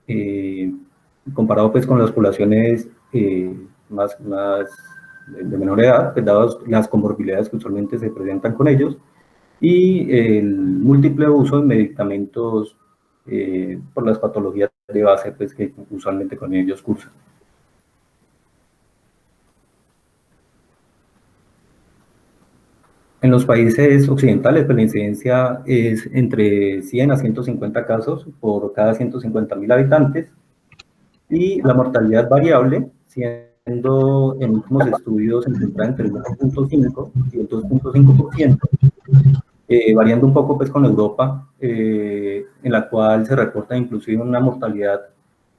eh, comparado pues con las poblaciones más de menor edad, pues dadas las comorbilidades que usualmente se presentan con ellos, y el múltiple uso de medicamentos por las patologías de base pues, que usualmente con ellos cursan. En los países occidentales, pues, la incidencia es entre 100 a 150 casos por cada 150.000 habitantes, y la mortalidad variable, siendo en últimos estudios se encuentra entre el 1.5 y el 2.5%, variando un poco pues con Europa, en la cual se reporta inclusive una mortalidad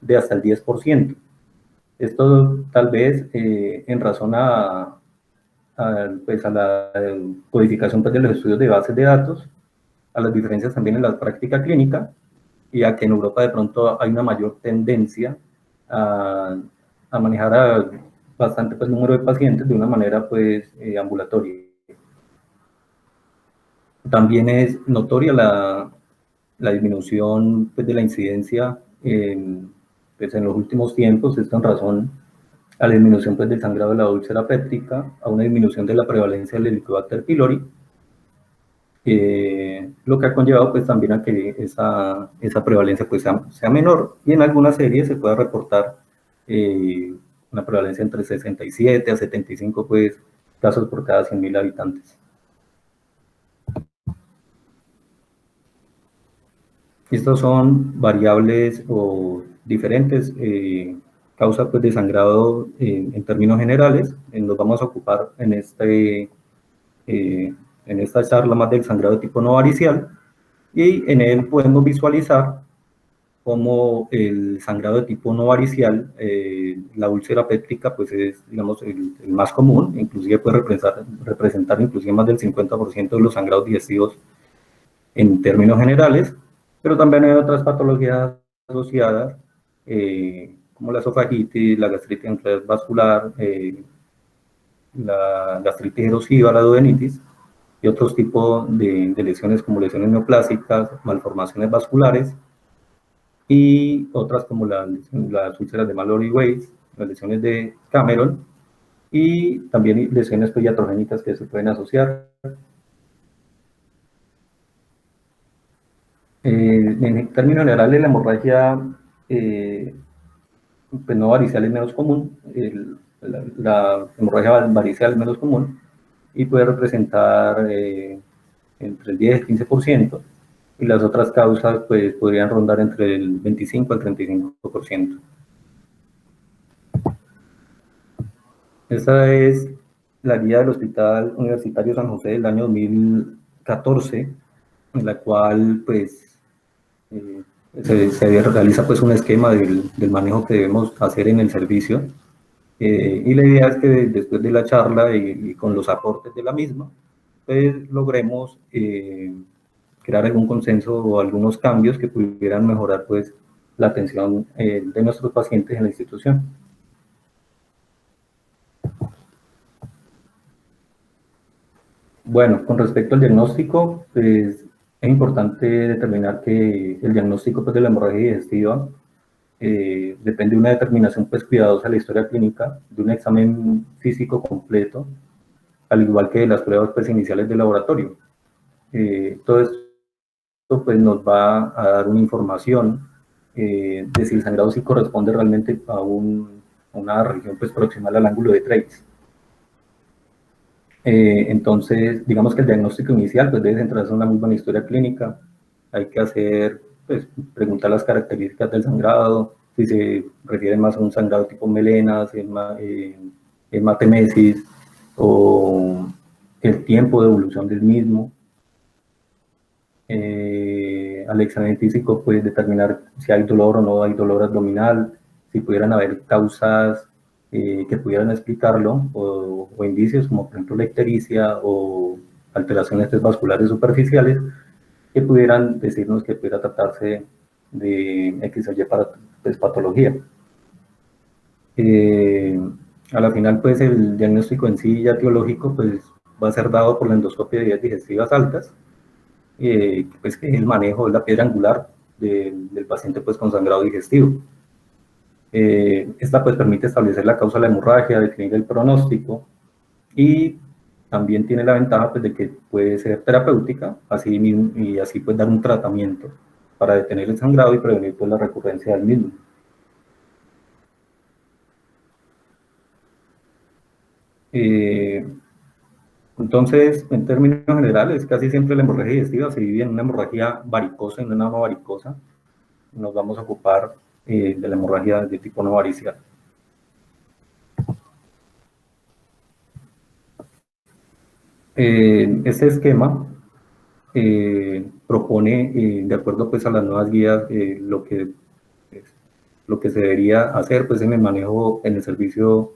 de hasta el 10%. Esto tal vez en razón pues a la codificación pues, de los estudios de bases de datos, a las diferencias también en la práctica clínica, y a que en Europa de pronto hay una mayor tendencia a manejar a bastante pues, número de pacientes de una manera pues, ambulatoria. También es notoria la disminución pues, de la incidencia pues, en los últimos tiempos, esto en razón a la disminución pues, del sangrado de la úlcera péptica, a una disminución de la prevalencia del Helicobacter pylori, lo que ha conllevado pues, también a que esa prevalencia pues, sea menor, y en algunas series se pueda reportar una prevalencia entre 67 a 75 pues, casos por cada 100.000 habitantes. Estos son variables o diferentes causas pues, de sangrado en términos generales. Nos vamos a ocupar en esta charla más del sangrado de tipo no varicial, y en él podemos visualizar cómo el sangrado de tipo no varicial, la úlcera péptica, pues es, digamos, el más común, inclusive puede representar inclusive más del 50% de los sangrados digestivos en términos generales, pero también hay otras patologías asociadas, como la esofagitis, la gastritis vascular, la gastritis erosiva, la duodenitis, y otros tipos de lesiones como lesiones neoplásicas, malformaciones vasculares, y otras como las úlceras de Mallory-Weiss, las lesiones de Cameron, y también lesiones iatrogénicas que se pueden asociar. En términos generales, la hemorragia pues no varicial es menos común, la hemorragia varicial es menos común, y puede representar entre el 10 y el 15%, y las otras causas pues, podrían rondar entre el 25 al 35%. Esta es la guía del Hospital Universitario San José del año 2014, en la cual pues, se realiza pues, un esquema del manejo que debemos hacer en el servicio. Y la idea es que después de la charla y con los aportes de la misma, pues logremos crear algún consenso o algunos cambios que pudieran mejorar pues, la atención de nuestros pacientes en la institución. Bueno, con respecto al diagnóstico, pues, es importante determinar que el diagnóstico pues, de la hemorragia digestiva depende de una determinación pues, cuidadosa de la historia clínica, de un examen físico completo, al igual que de las pruebas pues, iniciales de laboratorio. Todo esto pues, nos va a dar una información de si el sangrado sí corresponde realmente a una región pues, proximal al ángulo de Treitz. Entonces, digamos que el diagnóstico inicial pues, debe centrarse en una muy buena historia clínica. Hay que hacer, pues, preguntar las características del sangrado, si se refiere más a un sangrado tipo melena, si es hematemesis, o el tiempo de evolución del mismo. Al examen físico puede determinar si hay dolor o no hay dolor abdominal, si pudieran haber causas que pudieran explicarlo, o indicios como por ejemplo la ictericia o alteraciones vasculares superficiales que pudieran decirnos que pudiera tratarse de X o Y patología. A la final pues el diagnóstico en sí ya etiológico pues va a ser dado por la endoscopia de vías digestivas altas, pues que es el manejo de la piedra angular del paciente pues con sangrado digestivo. Esta pues permite establecer la causa de la hemorragia, definir el pronóstico y también tiene la ventaja pues, de que puede ser terapéutica y así pues dar un tratamiento para detener el sangrado y prevenir pues, la recurrencia del mismo. Entonces, en términos generales, casi siempre la hemorragia digestiva se divide en una hemorragia varicosa y una no varicosa. Nos vamos a ocupar de la hemorragia de tipo no varicial. Este esquema propone, de acuerdo pues, a las nuevas guías, lo que se debería hacer pues, en el manejo, en el servicio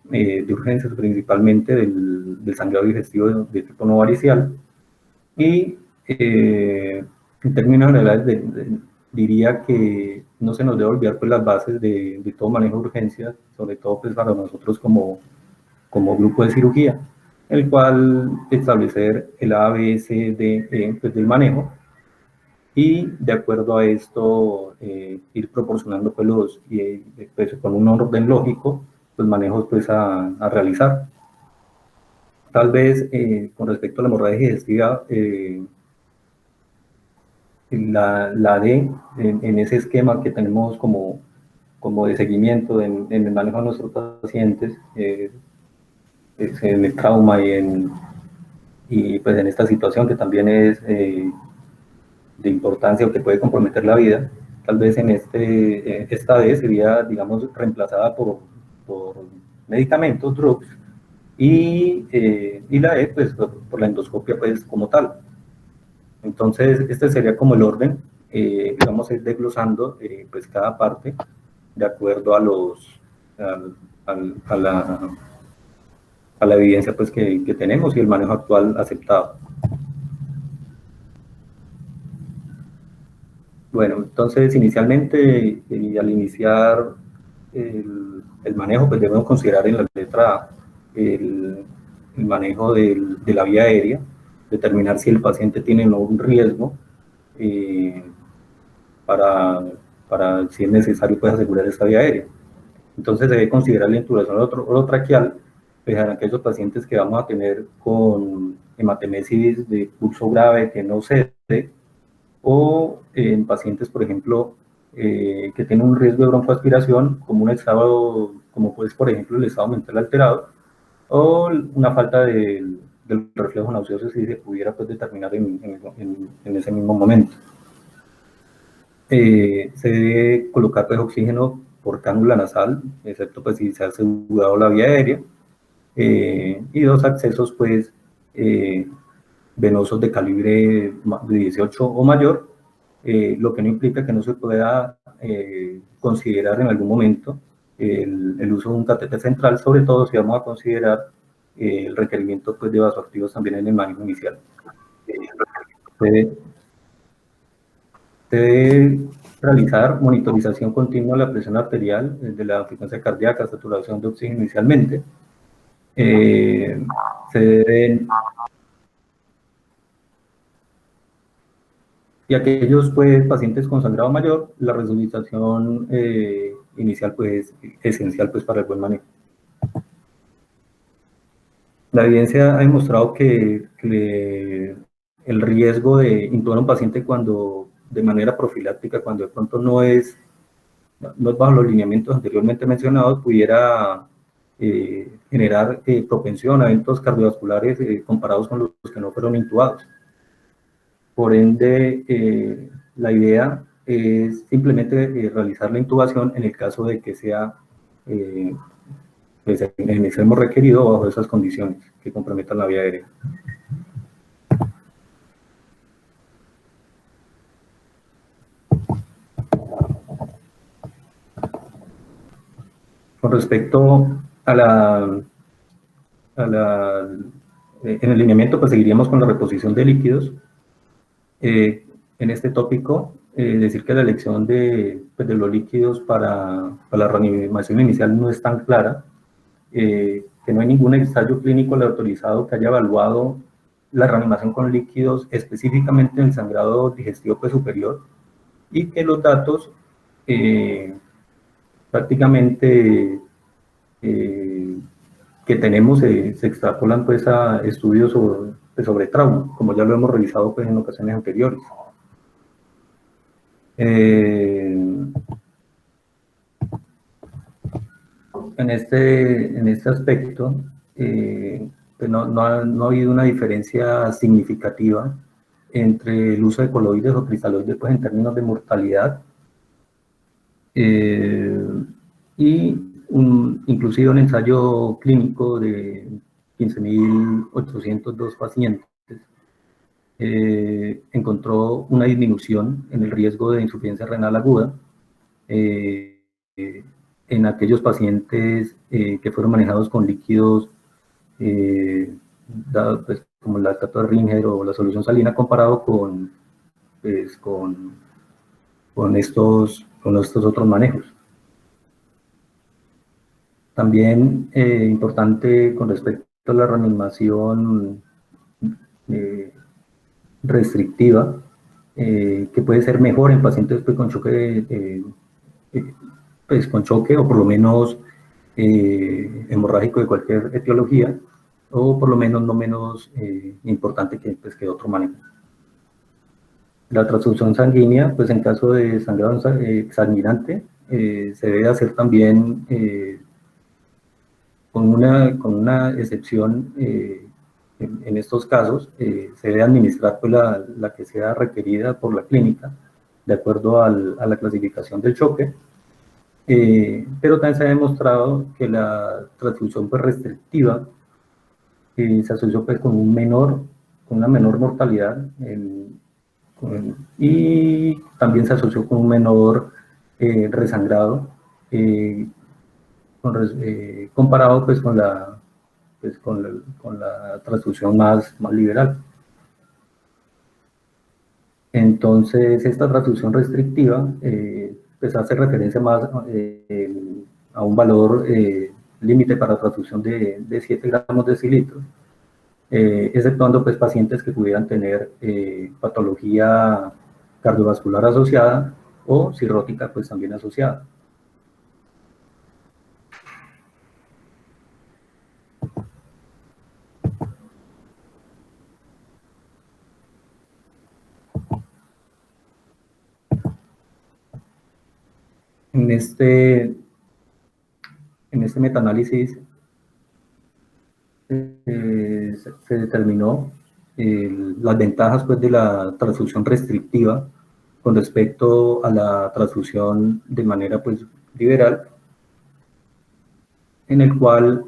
de urgencias, principalmente del sangrado digestivo de tipo no varicial. Y en términos generales, diría que no se nos debe olvidar pues, las bases de todo manejo de urgencias, sobre todo pues, para nosotros como grupo de cirugía, el cual establecer el A, B, C, D, E pues, del manejo y de acuerdo a esto ir proporcionando pues, pues, con un orden lógico los manejos pues, a realizar. Tal vez con respecto a la hemorragia digestiva, la D en ese esquema que tenemos como de seguimiento en el manejo de nuestros pacientes, en el trauma y pues en esta situación que también es de importancia o que puede comprometer la vida, tal vez en esta D sería, digamos, reemplazada por medicamentos, drugs, y la E, pues, por la endoscopia, pues, como tal. Entonces, este sería como el orden, vamos a ir desglosando, pues, cada parte de acuerdo a la evidencia, pues, que tenemos y el manejo actual aceptado. Bueno, entonces inicialmente, al iniciar el manejo, pues debemos considerar en la letra A el manejo de la vía aérea, determinar si el paciente tiene o no un riesgo para, si es necesario, pues asegurar esta vía aérea. Entonces se debe considerar la intubación orotraqueal pues, en aquellos pacientes que vamos a tener con hematemesis de pulso grave que no cede, o en pacientes, por ejemplo, que tienen un riesgo de broncoaspiración, como un estado, como pues, por ejemplo, el estado mental alterado, o una falta del reflejo nauseoso si se pudiera pues, determinar en ese mismo momento. Se debe colocar pues, oxígeno por cánula nasal, excepto pues, si se ha asegurado la vía aérea, y dos accesos pues, venosos de calibre de 18 o mayor, lo que no implica que no se pueda considerar en algún momento el uso de un catéter central, sobre todo si vamos a considerar el requerimiento pues, de vasoactivos también en el manejo inicial. Se debe realizar monitorización continua de la presión arterial, de la frecuencia cardíaca, saturación de oxígeno inicialmente. Se deben y aquellos pues, pacientes con sangrado mayor, la resucitación inicial pues, es esencial pues, para el buen manejo. La evidencia ha demostrado que el riesgo de intubar a un paciente de manera profiláctica, cuando de pronto no es bajo los lineamientos anteriormente mencionados, pudiera generar propensión a eventos cardiovasculares comparados con los que no fueron intubados. Por ende, la idea es simplemente realizar la intubación en el caso de que sea pues, en extremo requerido bajo esas condiciones que comprometan la vía aérea. Con respecto a en el lineamiento, pues seguiríamos con la reposición de líquidos. En este tópico, decir que la elección pues, de los líquidos para la reanimación inicial no es tan clara, que no hay ningún ensayo clínico autorizado que haya evaluado la reanimación con líquidos específicamente en el sangrado digestivo pues, superior. y que los datos prácticamente que tenemos se extrapolan pues a estudios sobre trauma, como ya lo hemos revisado pues en ocasiones anteriores. En este aspecto, pues no ha habido una diferencia significativa entre el uso de coloides o cristaloides pues, en términos de mortalidad y inclusive un ensayo clínico de 15.802 pacientes encontró una disminución en el riesgo de insuficiencia renal aguda en aquellos pacientes que fueron manejados con líquidos pues, como el lactato de Ringer o la solución salina comparado pues, con estos otros manejos. También importante con respecto a la reanimación restrictiva, que puede ser mejor en pacientes pues, con choque o por lo menos hemorrágico de cualquier etiología, o por lo menos no menos importante pues, que otro manejo. La transfusión sanguínea, pues en caso de sangrado sanguinante, se debe hacer también con una excepción en estos casos, se debe administrar pues, la que sea requerida por la clínica, de acuerdo a la clasificación del choque, pero también se ha demostrado que la transfusión pues, restrictiva se asoció pues, con una menor mortalidad y también se asoció con un menor resangrado comparado pues, con la transfusión más liberal. Entonces, esta transfusión restrictiva pues hace referencia más a un valor límite para transfusión de 7 gramos de decilitros, exceptuando pues, pacientes que pudieran tener patología cardiovascular asociada o cirrótica pues, también asociada. En este metaanálisis se determinó las ventajas pues, de la transfusión restrictiva con respecto a la transfusión de manera pues, liberal, en el cual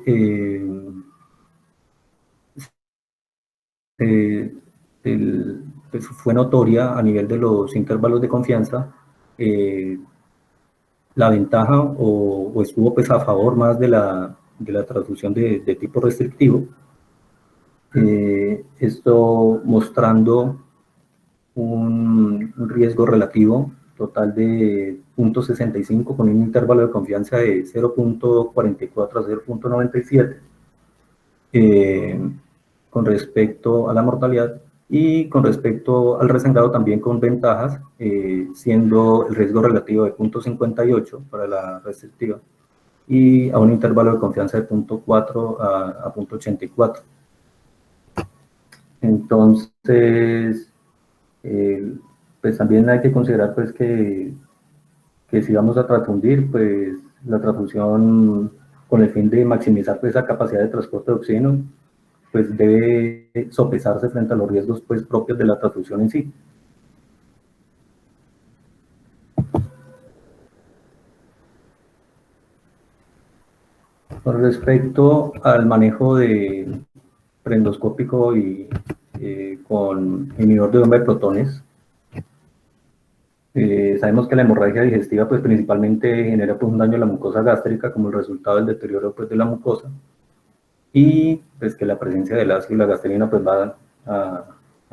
pues, fue notoria a nivel de los intervalos de confianza la ventaja o estuvo pues, a favor más de la transfusión de tipo restrictivo, esto mostrando un riesgo relativo total de 0.65 con un intervalo de confianza de 0.44 a 0.97 con respecto a la mortalidad y con respecto al resangrado también con ventajas, siendo el riesgo relativo de 0.58 para la restrictiva y a un intervalo de confianza de 0.4 a 0.84. Entonces, pues también hay que considerar pues que si vamos a transfundir, pues la transfusión con el fin de maximizar pues, esa capacidad de transporte de oxígeno, pues debe sopesarse frente a los riesgos pues, propios de la transfusión en sí. Con respecto al manejo de preendoscópico y con inhibidor de bomba de protones, sabemos que la hemorragia digestiva pues, principalmente genera pues, un daño a la mucosa gástrica como el resultado del deterioro pues, de la mucosa, y pues que la presencia del ácido y la gastrina pues va a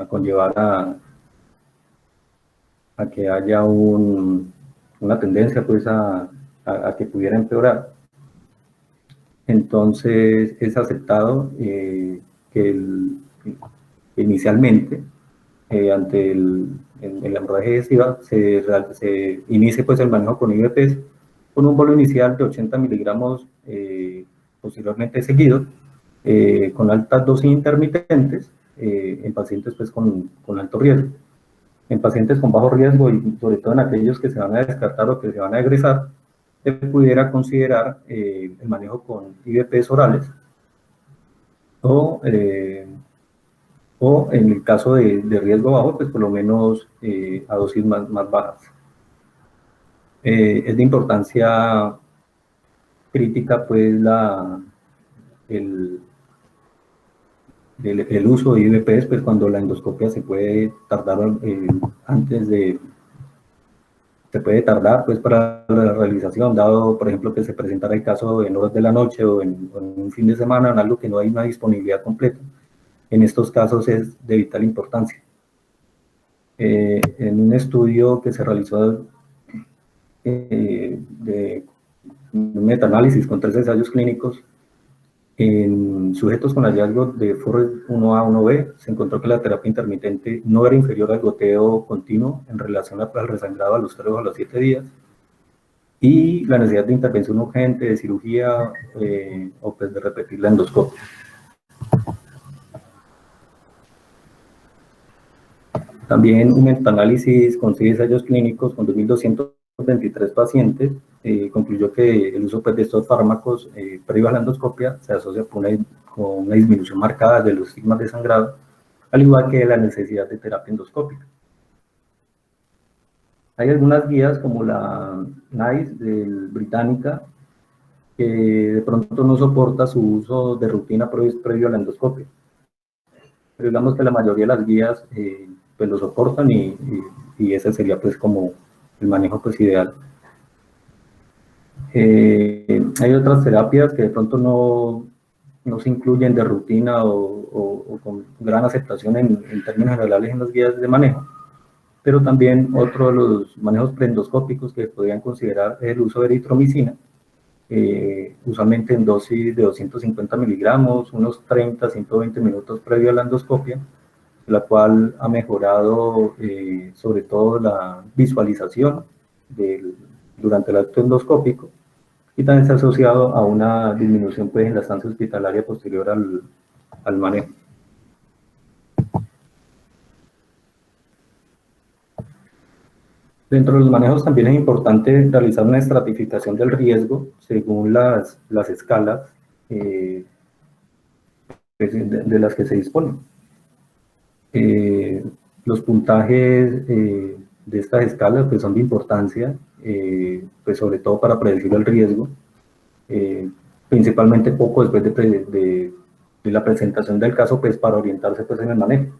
conllevar a que haya una tendencia pues a que pudiera empeorar. Entonces es aceptado que inicialmente ante en la hemorragia digestiva, se inicie pues el manejo con IVPs con un bolo inicial de 80 miligramos posteriormente seguido, con altas dosis intermitentes en pacientes pues con alto riesgo. En pacientes con bajo riesgo y sobre todo en aquellos que se van a descartar o que se van a egresar, se pudiera considerar el manejo con IVPs orales o en el caso de riesgo bajo, pues por lo menos a dosis más bajas. Es de importancia crítica pues el uso de IVPs, pues cuando la endoscopia se puede tardar se puede tardar pues para la realización, dado por ejemplo que se presentara el caso en horas de la noche o en un fin de semana, en algo que no hay una disponibilidad completa. En estos casos es de vital importancia. En un estudio que se realizó de un metaanálisis con 3 ensayos clínicos, en sujetos con hallazgos de FORREST 1A, 1B, se encontró que la terapia intermitente no era inferior al goteo continuo en relación al resangrado a los 3 o a los 7 días, y la necesidad de intervención urgente, de cirugía o pues de repetir la endoscopia. También un metaanálisis con 6 ensayos clínicos con 2.223 pacientes concluyó que el uso pues, de estos fármacos previo a la endoscopia se asocia con una disminución marcada de los signos de sangrado, al igual que la necesidad de terapia endoscópica. Hay algunas guías como la NICE británica que de pronto no soporta su uso de rutina previo a la endoscopia. Pero digamos que la mayoría de las guías pues lo soportan y ese sería pues como el manejo pues ideal. Hay otras terapias que de pronto no se incluyen de rutina o con gran aceptación en términos generales en las guías de manejo, pero también otro de los manejos preendoscópicos que podrían considerar es el uso de eritromicina, usualmente en dosis de 250 miligramos, unos 30 120 minutos previo a la endoscopia, la cual ha mejorado sobre todo la visualización durante el acto endoscópico, y también está asociado a una disminución pues, en la estancia hospitalaria posterior al manejo. Dentro de los manejos también es importante realizar una estratificación del riesgo según las escalas de las que se disponen. Los puntajes de estas escalas pues, son de importancia, pues, sobre todo para predecir el riesgo, principalmente poco después de la presentación del caso, pues para orientarse pues, en el manejo.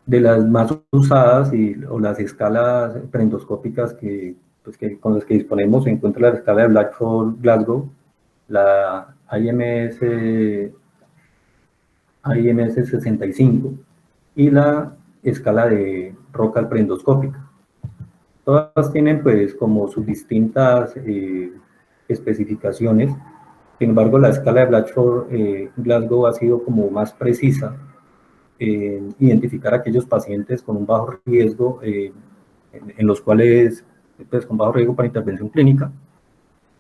De las más usadas o las escalas preendoscópicas con las que disponemos se encuentra la escala de Blackford-Glasgow, la IMS 65 y la escala de Rockall preendoscópica. Todas tienen pues como sus distintas especificaciones. Sin embargo, la escala de Blackford-Glasgow ha sido como más precisa identificar a aquellos pacientes con un bajo riesgo, en los cuales, pues, con bajo riesgo para intervención clínica,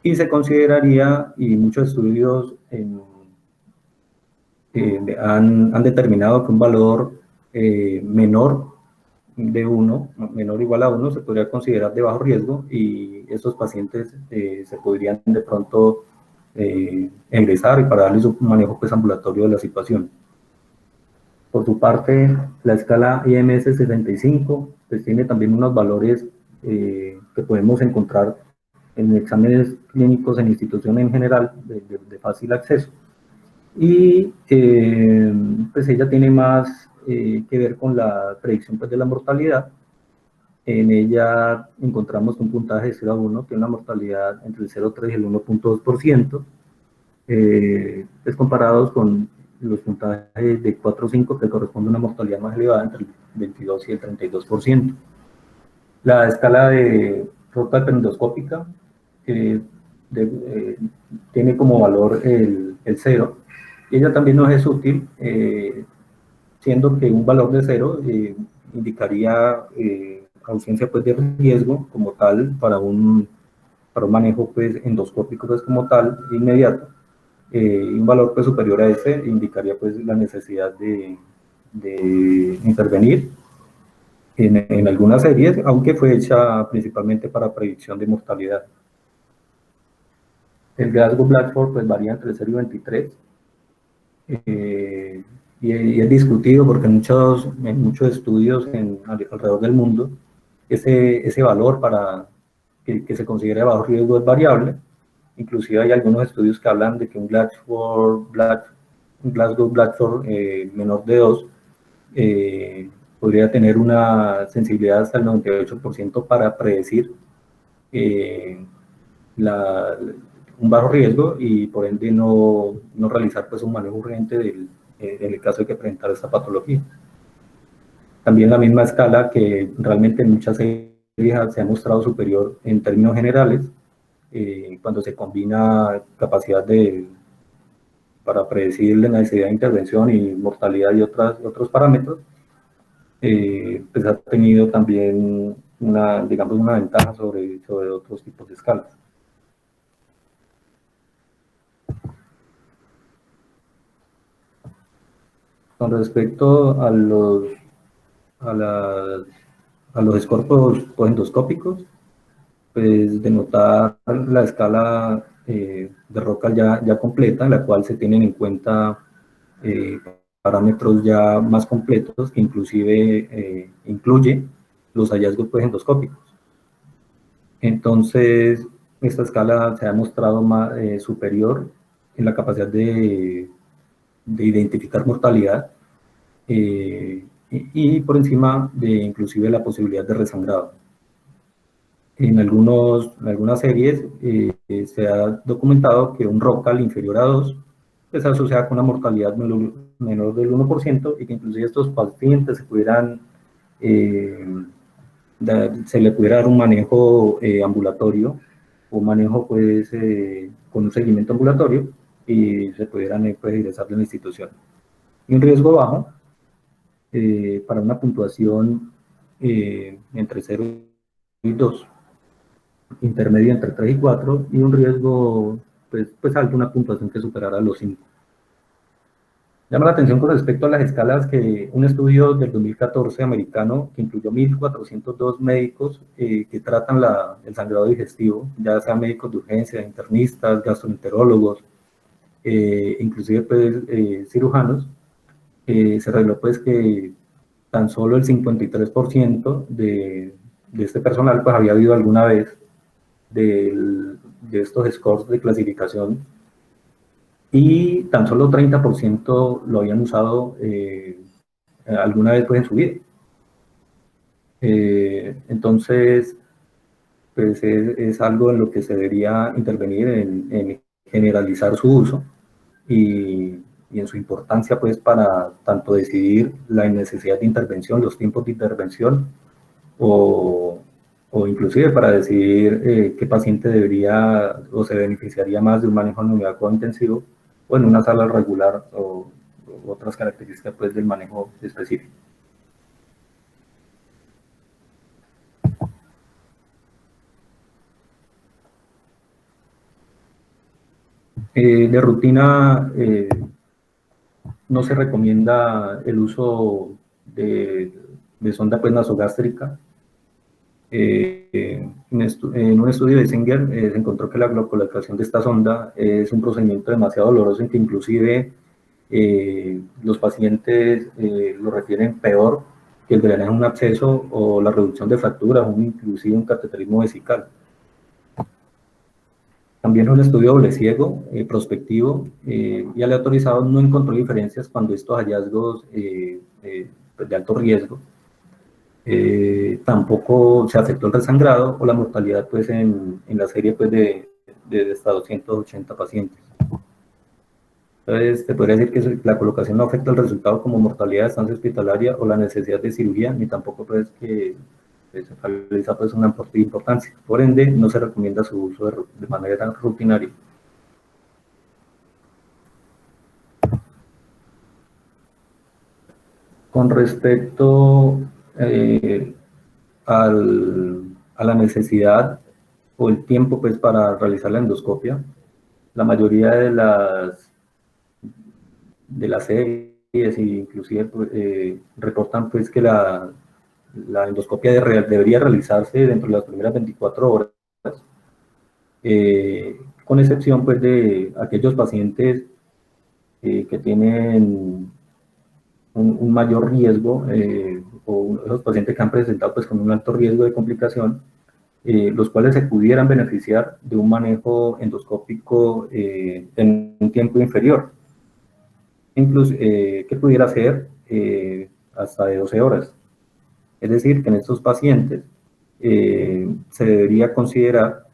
y se consideraría, y muchos estudios han determinado que un valor menor o igual a 1, se podría considerar de bajo riesgo, y estos pacientes se podrían de pronto ingresar y para darles un manejo pues, ambulatorio de la situación. Por su parte, la escala IMS 65 pues, tiene también unos valores que podemos encontrar en exámenes clínicos en instituciones en general de fácil acceso. Y pues ella tiene más que ver con la predicción pues, de la mortalidad. En ella encontramos un puntaje de 0 a 1, que es una mortalidad entre el 0,3 y el 1,2%, pues comparados con los puntajes de 4 o 5, que corresponde a una mortalidad más elevada entre el 22 y el 32%. La escala de Rockall preendoscópica tiene como valor el 0, y ella también nos es útil siendo que un valor de 0 indicaría ausencia pues, de riesgo como tal para un manejo pues, endoscópico pues, como tal, inmediato. Un valor pues, superior a ese indicaría pues, la necesidad de intervenir en algunas series, aunque fue hecha principalmente para predicción de mortalidad. El Glasgow-Blatchford pues, varía entre 0 y 23, y es discutido porque en muchos estudios alrededor del mundo ese valor para que se considere bajo riesgo es variable. Inclusive hay algunos estudios que hablan de que un Glasgow-Blatchford menor de 2 podría tener una sensibilidad hasta el 98% para predecir la, un bajo riesgo y por ende no realizar pues, un manejo urgente en el caso de que presentara esta patología. También la misma escala que realmente en muchas series se ha mostrado superior en términos generales, cuando se combina capacidad para predecir la necesidad de intervención y mortalidad y otros parámetros, pues ha tenido también digamos, una ventaja sobre otros tipos de escalas. Con respecto a los escorpos endoscópicos, pues denotar la escala de Roca ya completa, en la cual se tienen en cuenta parámetros ya más completos, que inclusive incluye los hallazgos pues, endoscópicos. Entonces, esta escala se ha mostrado superior en la capacidad de identificar mortalidad, y por encima de inclusive la posibilidad de resangrado. En algunas series se ha documentado que un ROCAL inferior a 2 se asocia con una mortalidad menor del 1% y que inclusive estos pacientes se le pudiera dar un manejo ambulatorio o manejo pues, con un seguimiento ambulatorio y se pudieran pues, ingresar de la institución. Y un riesgo bajo para una puntuación entre 0 y 2, intermedio entre 3 y 4, y un riesgo pues alto, una puntuación que superara los 5. Llama la atención con respecto a las escalas que un estudio del 2014 americano que incluyó 1.402 médicos que tratan el sangrado digestivo, ya sea médicos de urgencia, internistas, gastroenterólogos, inclusive pues, cirujanos, se reveló pues que tan solo el 53% de este personal pues había habido alguna vez de estos scores de clasificación, y tan solo 30% lo habían usado alguna vez pues, en su vida. Entonces, pues es algo en lo que se debería intervenir en generalizar su uso y en su importancia pues para tanto decidir la necesidad de intervención, los tiempos de intervención, o inclusive para decidir qué paciente debería o se beneficiaría más de un manejo en unidad intensivo o en una sala regular, o otras características pues, del manejo específico. De rutina, no se recomienda el uso de sonda pues, nasogástrica. En un estudio de Singer se encontró que la colocación de esta sonda es un procedimiento demasiado doloroso, en que inclusive los pacientes lo refieren peor que el drenaje de un absceso o la reducción de fracturas, inclusive un cateterismo vesical. También un estudio doble ciego, prospectivo y aleatorizado no encontró diferencias cuando estos hallazgos pues de alto riesgo. Tampoco se afectó el resangrado o la mortalidad pues, en la serie pues, de hasta 280 pacientes. Entonces, te podría decir que la colocación no afecta el resultado como mortalidad de estancia hospitalaria o la necesidad de cirugía, ni tampoco pues, que se realiza pues, una importancia. Por ende, no se recomienda su uso de manera rutinaria. Con respecto a la necesidad o el tiempo pues, para realizar la endoscopia, la mayoría de las series e inclusive pues, reportan pues, que la endoscopia debería realizarse dentro de las primeras 24 horas, con excepción pues, de aquellos pacientes que tienen un mayor riesgo o los pacientes que han presentado pues, con un alto riesgo de complicación, los cuales se pudieran beneficiar de un manejo endoscópico en un tiempo inferior, incluso que pudiera ser hasta de 12 horas. Es decir, que en estos pacientes se debería considerar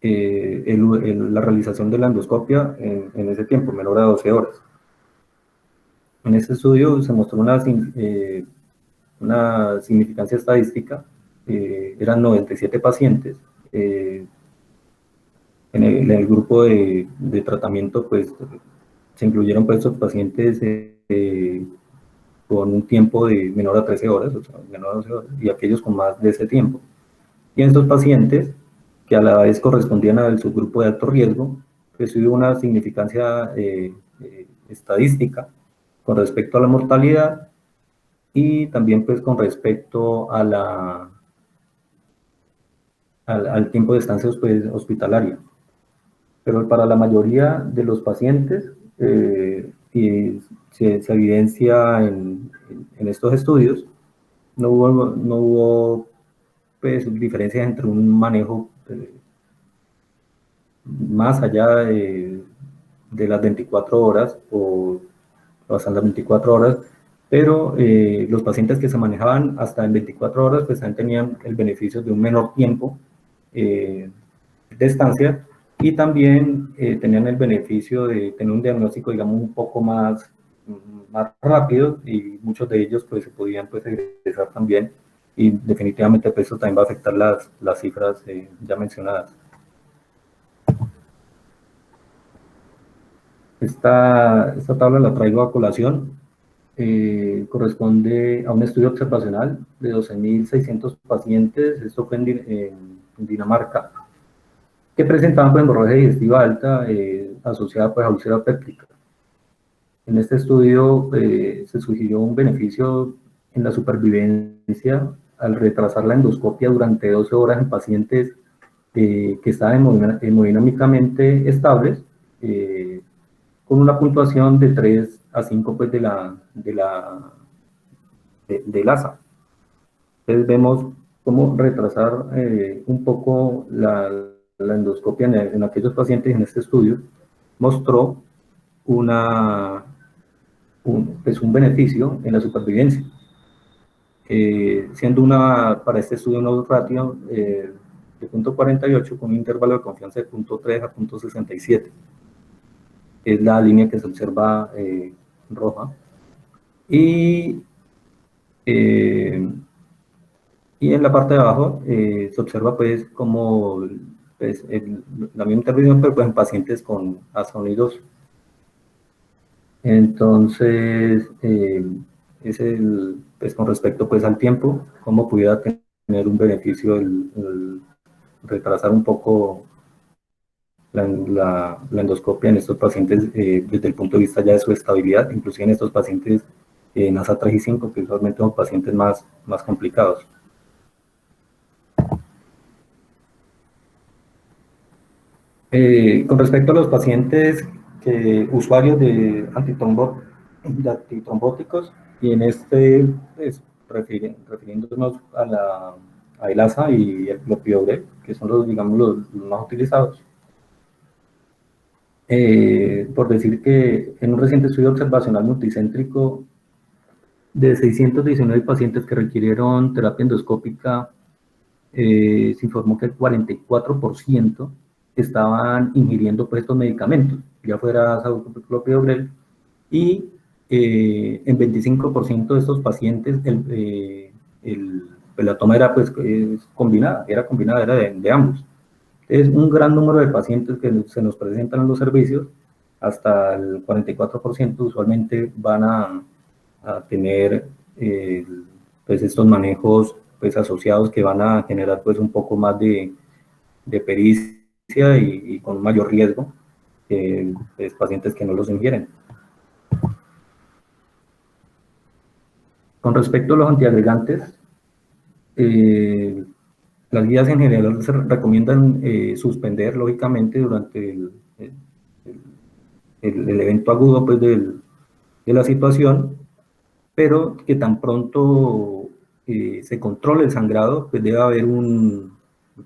la realización de la endoscopia en ese tiempo, menor a 12 horas. En este estudio se mostró una significancia estadística, eran 97 pacientes. En el grupo de tratamiento, pues, se incluyeron pues, estos pacientes con un tiempo de menor a 13 horas, o sea, menor a 12 horas, y aquellos con más de ese tiempo. Y en estos pacientes, que a la vez correspondían al subgrupo de alto riesgo, pues hubo una significancia estadística con respecto a la mortalidad y también pues con respecto a al tiempo de estancia pues, hospitalaria. Pero para la mayoría de los pacientes, y se evidencia en estos estudios, no hubo pues, diferencias entre un manejo más allá de las 24 horas o hasta las 24 horas, pero los pacientes que se manejaban hasta en 24 horas pues también tenían el beneficio de un menor tiempo de estancia y también tenían el beneficio de tener un diagnóstico, digamos, un poco más rápido y muchos de ellos pues se podían pues egresar también y definitivamente pues eso también va a afectar las cifras ya mencionadas. Esta tabla la traigo a colación, corresponde a un estudio observacional de 12.600 pacientes, esto fue en Dinamarca, que presentaban pues, hemorragia digestiva alta asociada pues, a úlcera péptica. En este estudio se sugirió un beneficio en la supervivencia al retrasar la endoscopia durante 12 horas en pacientes que estaban hemodinámicamente estables, con una puntuación de 3 a 5 pues, del ASA. Entonces vemos cómo retrasar un poco la endoscopia en aquellos pacientes en este estudio mostró pues un beneficio en la supervivencia, siendo para este estudio una ratio de 0.48 con un intervalo de confianza de 0.3 a 0.67. Es la línea que se observa roja. Y en la parte de abajo se observa pues como pues, la misma intervención, pero pues, en pacientes con asma unidos. Entonces, pues, con respecto pues, al tiempo, cómo pudiera tener un beneficio el retrasar un poco la endoscopia en estos pacientes desde el punto de vista ya de su estabilidad, inclusive en estos pacientes en ASA 3 y 5, que usualmente son pacientes más complicados. Con respecto a los pacientes usuarios de antitrombóticos, y en este, pues, refiriéndonos a el ASA y el clopidogrel, que son digamos, los más utilizados. Por decir que en un reciente estudio observacional multicéntrico de 619 pacientes que requirieron terapia endoscópica, se informó que el 44% estaban ingiriendo pues, estos medicamentos, ya fuera clopidogrel, y en 25% de estos pacientes la toma era pues, combinada, era de ambos. Es un gran número de pacientes que se nos presentan en los servicios, hasta el 44% usualmente van a a tener pues estos manejos pues asociados que van a generar pues un poco más de pericia y con mayor riesgo que pues, pacientes que no los ingieren. Con respecto a los antiagregantes, las guías en general se recomiendan suspender, lógicamente, durante el evento agudo pues, de la situación, pero que tan pronto se controle el sangrado, pues debe haber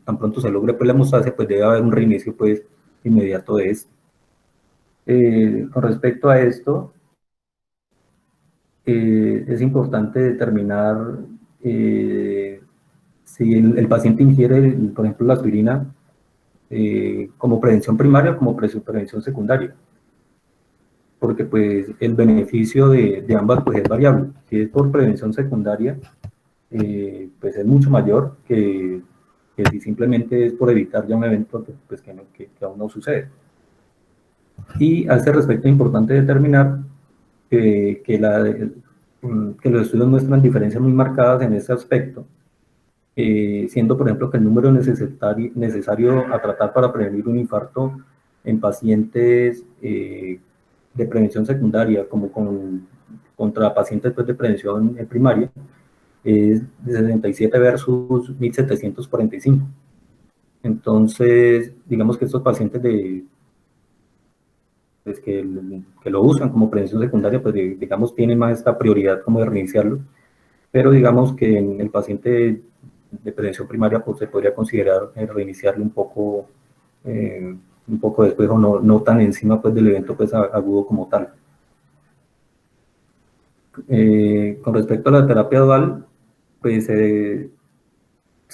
tan pronto se logre pues, la hemostasia, pues debe haber un reinicio pues, inmediato de esto. Con respecto a esto, es importante determinar si el paciente ingiere, por ejemplo, la aspirina como prevención primaria o como prevención secundaria, porque pues el beneficio de ambas pues es variable. Si es por prevención secundaria, pues es mucho mayor que si simplemente es por evitar ya un evento pues, que aún no sucede. Y a este respecto es importante determinar que los estudios muestran diferencias muy marcadas en este aspecto, siendo por ejemplo que el número necesario a tratar para prevenir un infarto en pacientes de prevención secundaria, como contra pacientes pues, de prevención primaria, es de 67 versus 1745. Entonces, digamos que estos pacientes pues, que lo usan como prevención secundaria, pues digamos tienen más esta prioridad como de reiniciarlo, pero digamos que en el paciente de prevención primaria pues se podría considerar reiniciarlo un poco después o no tan encima pues del evento pues agudo como tal. Con respecto a la terapia dual, pues se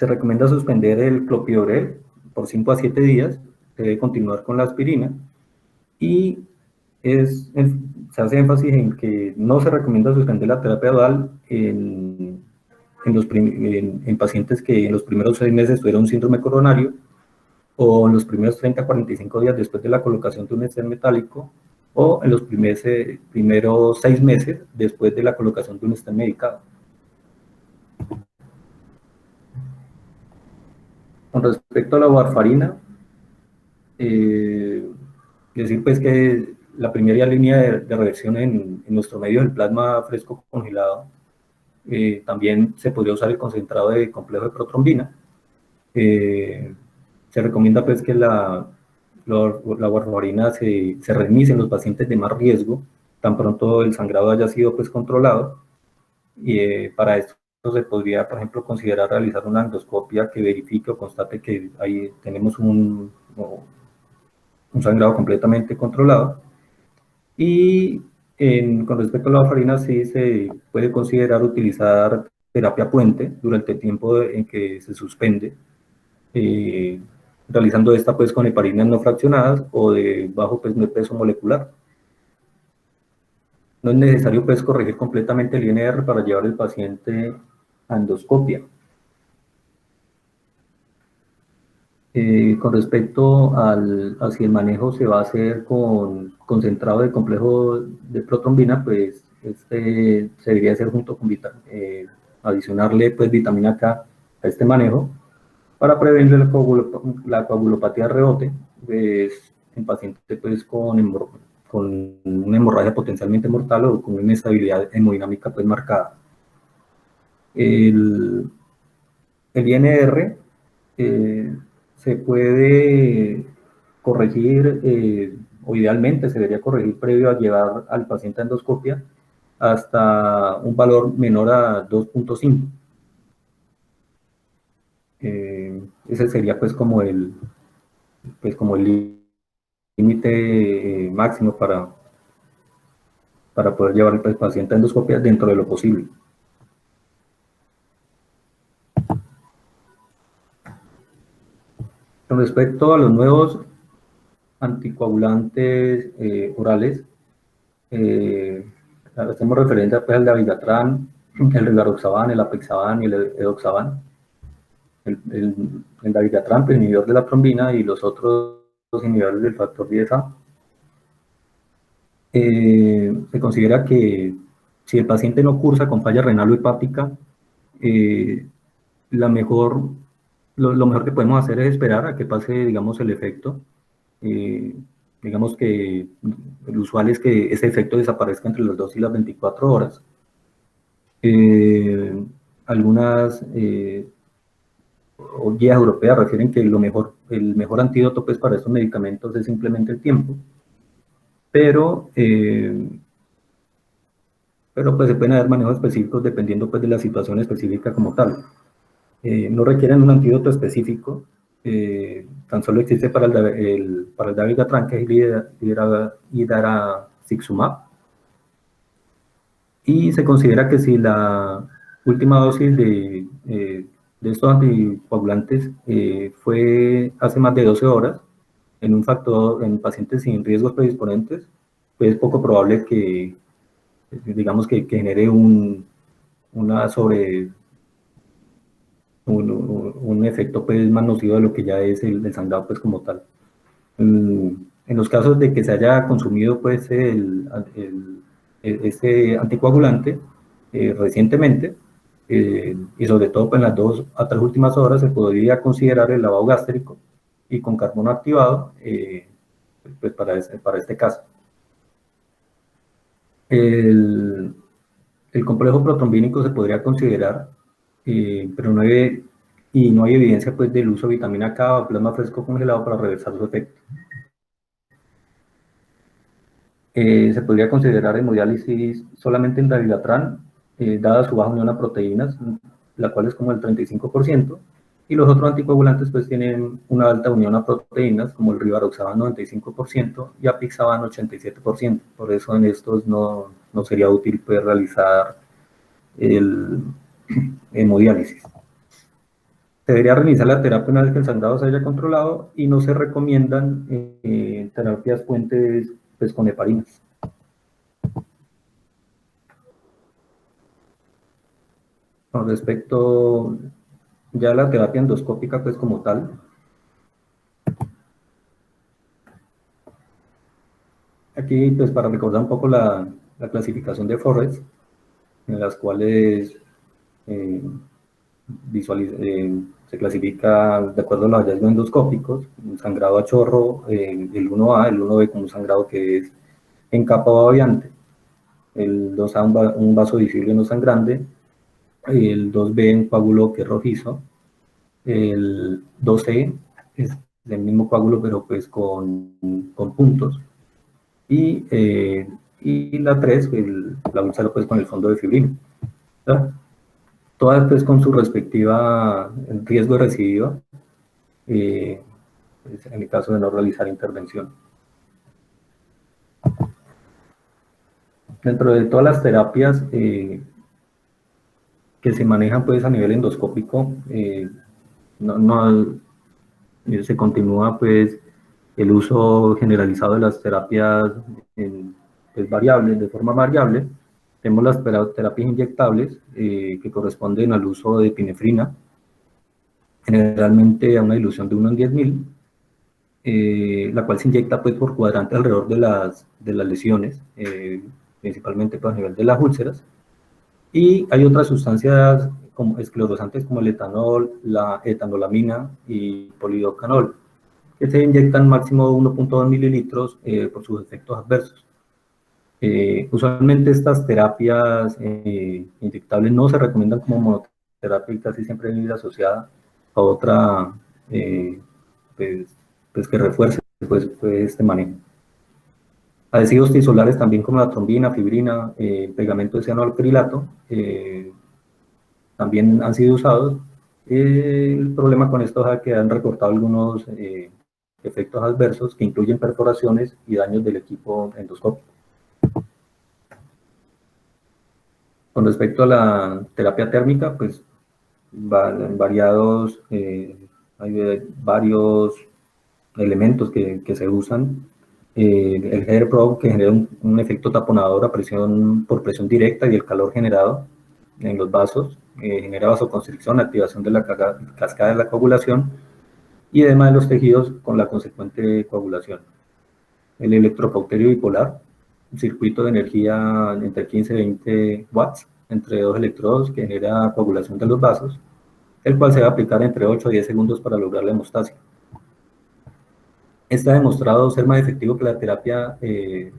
recomienda suspender el clopidogrel por 5 a 7 días, se debe continuar con la aspirina y se hace énfasis en que no se recomienda suspender la terapia dual en pacientes que en los primeros 6 meses tuvieron un síndrome coronario o en los primeros 30 a 45 días después de la colocación de un stent metálico o en los primeros 6 meses después de la colocación de un stent medicado. Con respecto a la warfarina, decir pues que la primera línea de reacción en nuestro medio es el plasma fresco congelado. También se podría usar el concentrado de complejo de protrombina. Se recomienda pues que la warfarina se reinicie en los pacientes de más riesgo, tan pronto el sangrado haya sido pues controlado. Y para esto se podría, por ejemplo, considerar realizar una endoscopia que verifique o constate que ahí tenemos un sangrado completamente controlado. Y con respecto a la warfarina, sí se puede considerar utilizar terapia puente durante el tiempo en que se suspende, realizando esta pues con heparinas no fraccionadas o de bajo peso molecular. No es necesario pues corregir completamente el INR para llevar el paciente a endoscopia. Con respecto a si el manejo se va a hacer con concentrado de complejo de protrombina, pues se debería hacer junto con adicionarle pues vitamina K a este manejo para prevenir la coagulopatía de rebote pues, en pacientes pues, con una hemorragia potencialmente mortal o con una inestabilidad hemodinámica pues marcada. El INR se puede corregir, o idealmente se debería corregir previo a llevar al paciente a endoscopia hasta un valor menor a 2.5. Ese sería pues como el límite máximo para poder llevar al paciente a endoscopia dentro de lo posible. Con respecto a los nuevos anticoagulantes orales, hacemos referencia pues, al dabigatran, el rivaroxaban, el apixaban y el edoxaban. El dabigatran, pues, inhibidor de la trombina, y los otros inhibidores del factor 10A. Se considera que Si el paciente no cursa con falla renal o hepática, lo mejor que podemos hacer es esperar a que pase, digamos, el efecto. Digamos que lo usual es que ese efecto desaparezca entre las 2 y las 24 horas. Algunas guías europeas refieren que el mejor antídoto pues, para estos medicamentos es simplemente el tiempo, pero pues se pueden haber manejos específicos dependiendo pues, de la situación específica como tal. No requieren un antídoto específico, tan solo existe para el dabigatran, que es idarazixumab, y se considera que si la última dosis de estos anticoagulantes fue hace más de 12 horas, en pacientes sin riesgos predisponentes, pues es poco probable que, digamos, que genere una un efecto pues, más nocivo de lo que ya es el sangrado pues, como tal. En los casos de que se haya consumido pues, este anticoagulante recientemente, y sobre todo pues, en las 2 a 3 últimas horas, se podría considerar el lavado gástrico y con carbono activado pues, para este caso. El complejo protrombínico se podría considerar, pero no hay evidencia pues, del uso de vitamina K o plasma fresco congelado para reversar su efecto. Se podría considerar hemodiálisis solamente en dabigatran, dada su baja unión a proteínas, la cual es como el 35%, y los otros anticoagulantes pues tienen una alta unión a proteínas, como el rivaroxaban 95% y apixaban 87%. Por eso en estos no sería útil pues, realizar el hemodiálisis. Se debería realizar la terapia una vez que el sangrado se haya controlado y no se recomiendan terapias puentes pues, con heparinas. Con respecto ya a la terapia endoscópica, pues como tal, aquí pues para recordar un poco la clasificación de Forrest, en las cuales se clasifica de acuerdo a los hallazgos endoscópicos, un sangrado a chorro, el 1A, el 1B como un sangrado que es en capa babeante, el 2A un vaso visible no sangrante, el 2B un coágulo que es rojizo, el 2C es el mismo coágulo pero pues con puntos, y la 3, la úlcera pues con el fondo de fibrina. ¿Verdad? Todas pues con su respectiva riesgo de recidiva, pues, en el caso de no realizar intervención. Dentro de todas las terapias que se manejan pues a nivel endoscópico, se continúa pues el uso generalizado de las terapias pues, variables, de forma variable. Tenemos las terapias inyectables que corresponden al uso de epinefrina, generalmente a una dilución de 1 en 10.000, la cual se inyecta pues, por cuadrante alrededor de las lesiones, principalmente pues, a nivel de las úlceras. Y hay otras sustancias como esclerosantes como el etanol, la etanolamina y polidocanol, que se inyectan máximo 1.2 mililitros por sus efectos adversos. Usualmente estas terapias inyectables no se recomiendan como monoterapia y casi siempre viene asociada a otra pues que refuerce pues, este manejo. Adhesivos tisolares también como la trombina, fibrina, pegamento de cianoalcrilato también han sido usados. El problema con esto es que han reportado algunos efectos adversos que incluyen perforaciones y daños del equipo endoscópico. Con respecto a la terapia térmica, pues hay varios elementos que se usan. El HERPRO, que genera un efecto taponador por presión directa y el calor generado en los vasos, genera vasoconstricción, activación de la cascada de la coagulación y además de los tejidos con la consecuente coagulación. El electrocauterio bipolar, un circuito de energía entre 15 y 20 watts entre dos electrodos que genera coagulación de los vasos, el cual se va a aplicar entre 8 a 10 segundos para lograr la hemostasia. Este ha demostrado ser más efectivo que la terapia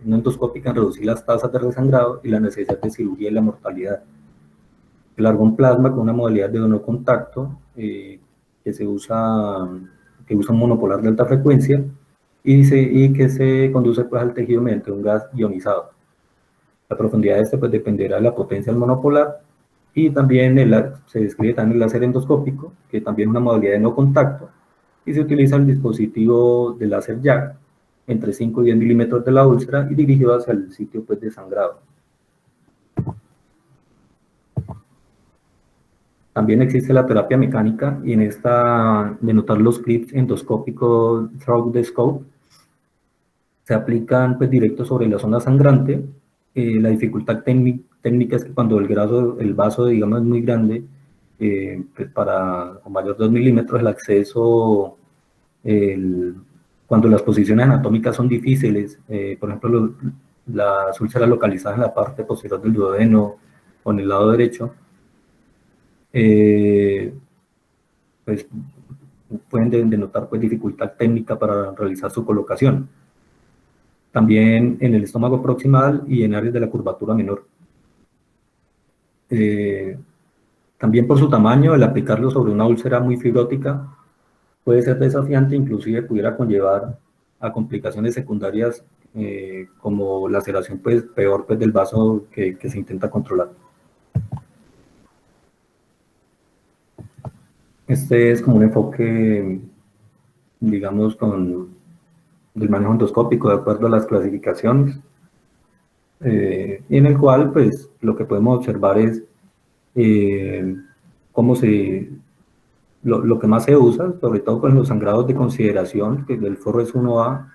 no endoscópica en reducir las tasas de resangrado y la necesidad de cirugía y la mortalidad. El argón plasma, con una modalidad de no contacto que usa un monopolar de alta frecuencia y que se conduce pues, al tejido mediante un gas ionizado. La profundidad de este pues, dependerá de la potencia del monopolar y también se describe también el láser endoscópico, que también es una modalidad de no contacto, y se utiliza el dispositivo de láser jack entre 5 y 10 milímetros de la úlcera y dirigido hacia el sitio pues, de sangrado. También existe la terapia mecánica y en esta de notar los clips endoscópicos through the scope se aplican pues, directo sobre la zona sangrante. La dificultad técnica es que cuando el vaso digamos es muy grande, pues para mayor de 2 milímetros el acceso, cuando las posiciones anatómicas son difíciles, por ejemplo las úlceras localizadas en la parte posterior del duodeno o en el lado derecho, pues pueden denotar pues, dificultad técnica para realizar su colocación. También en el estómago proximal y en áreas de la curvatura menor. También por su tamaño, el aplicarlo sobre una úlcera muy fibrótica puede ser desafiante, inclusive pudiera conllevar a complicaciones secundarias como laceración pues, peor pues, del vaso que se intenta controlar. Este es como un enfoque, digamos, del manejo endoscópico de acuerdo a las clasificaciones, en el cual pues lo que podemos observar es cómo lo que más se usa, sobre todo con los sangrados de consideración, que del foro es 1A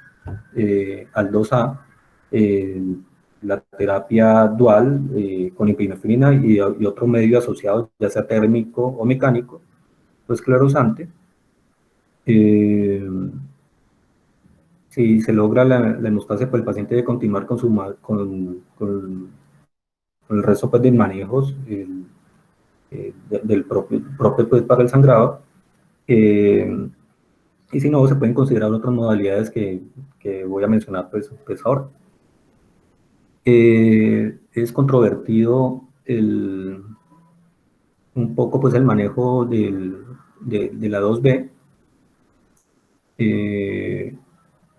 al 2A, la terapia dual con epinefrina y otro medio asociado, ya sea térmico o mecánico, o esclerosante. Si se logra la hemostasia, pues el paciente debe continuar con el resto pues, de manejos del propio pues, para el sangrado. Y si no, se pueden considerar otras modalidades que voy a mencionar pues ahora. Es controvertido un poco pues el manejo de la 2B.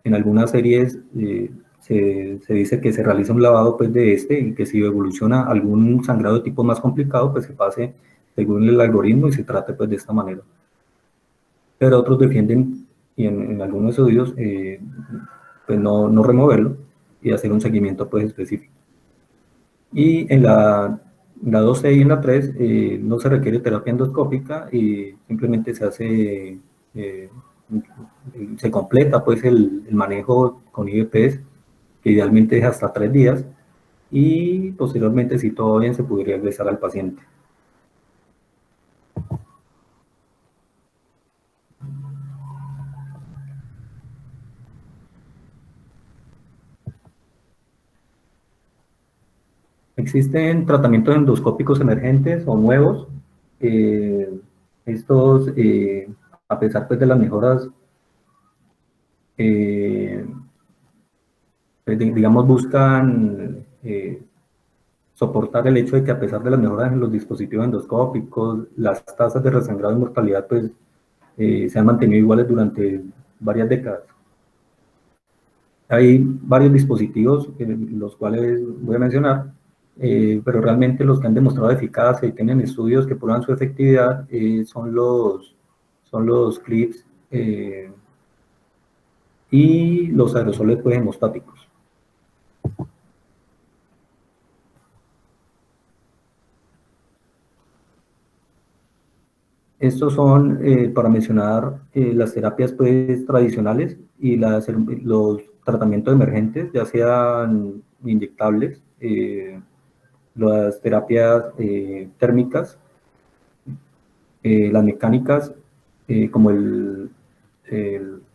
En algunas series se dice que se realiza un lavado pues de este y que si evoluciona algún sangrado de tipo más complicado, pues se pase según el algoritmo y se trate pues de esta manera. Pero otros defienden, y en algunos estudios, pues no removerlo y hacer un seguimiento pues específico. Y en la 2C y en la 3 no se requiere terapia endoscópica y simplemente se completa pues el manejo con IVPs, que idealmente es hasta 3 días, y posteriormente, si todo bien, se podría regresar al paciente. Existen tratamientos endoscópicos emergentes o nuevos. Estos, a pesar pues, de las mejoras, pues, digamos, buscan soportar el hecho de que a pesar de las mejoras en los dispositivos endoscópicos, las tasas de resangrado y mortalidad pues, se han mantenido iguales durante varias décadas. Hay varios dispositivos, los cuales voy a mencionar, pero realmente los que han demostrado eficacia y tienen estudios que prueban su efectividad son los clips y los aerosoles pues, hemostáticos. Estos son, para mencionar, las terapias pues, tradicionales y los tratamientos emergentes, ya sean inyectables, las terapias térmicas, las mecánicas, como el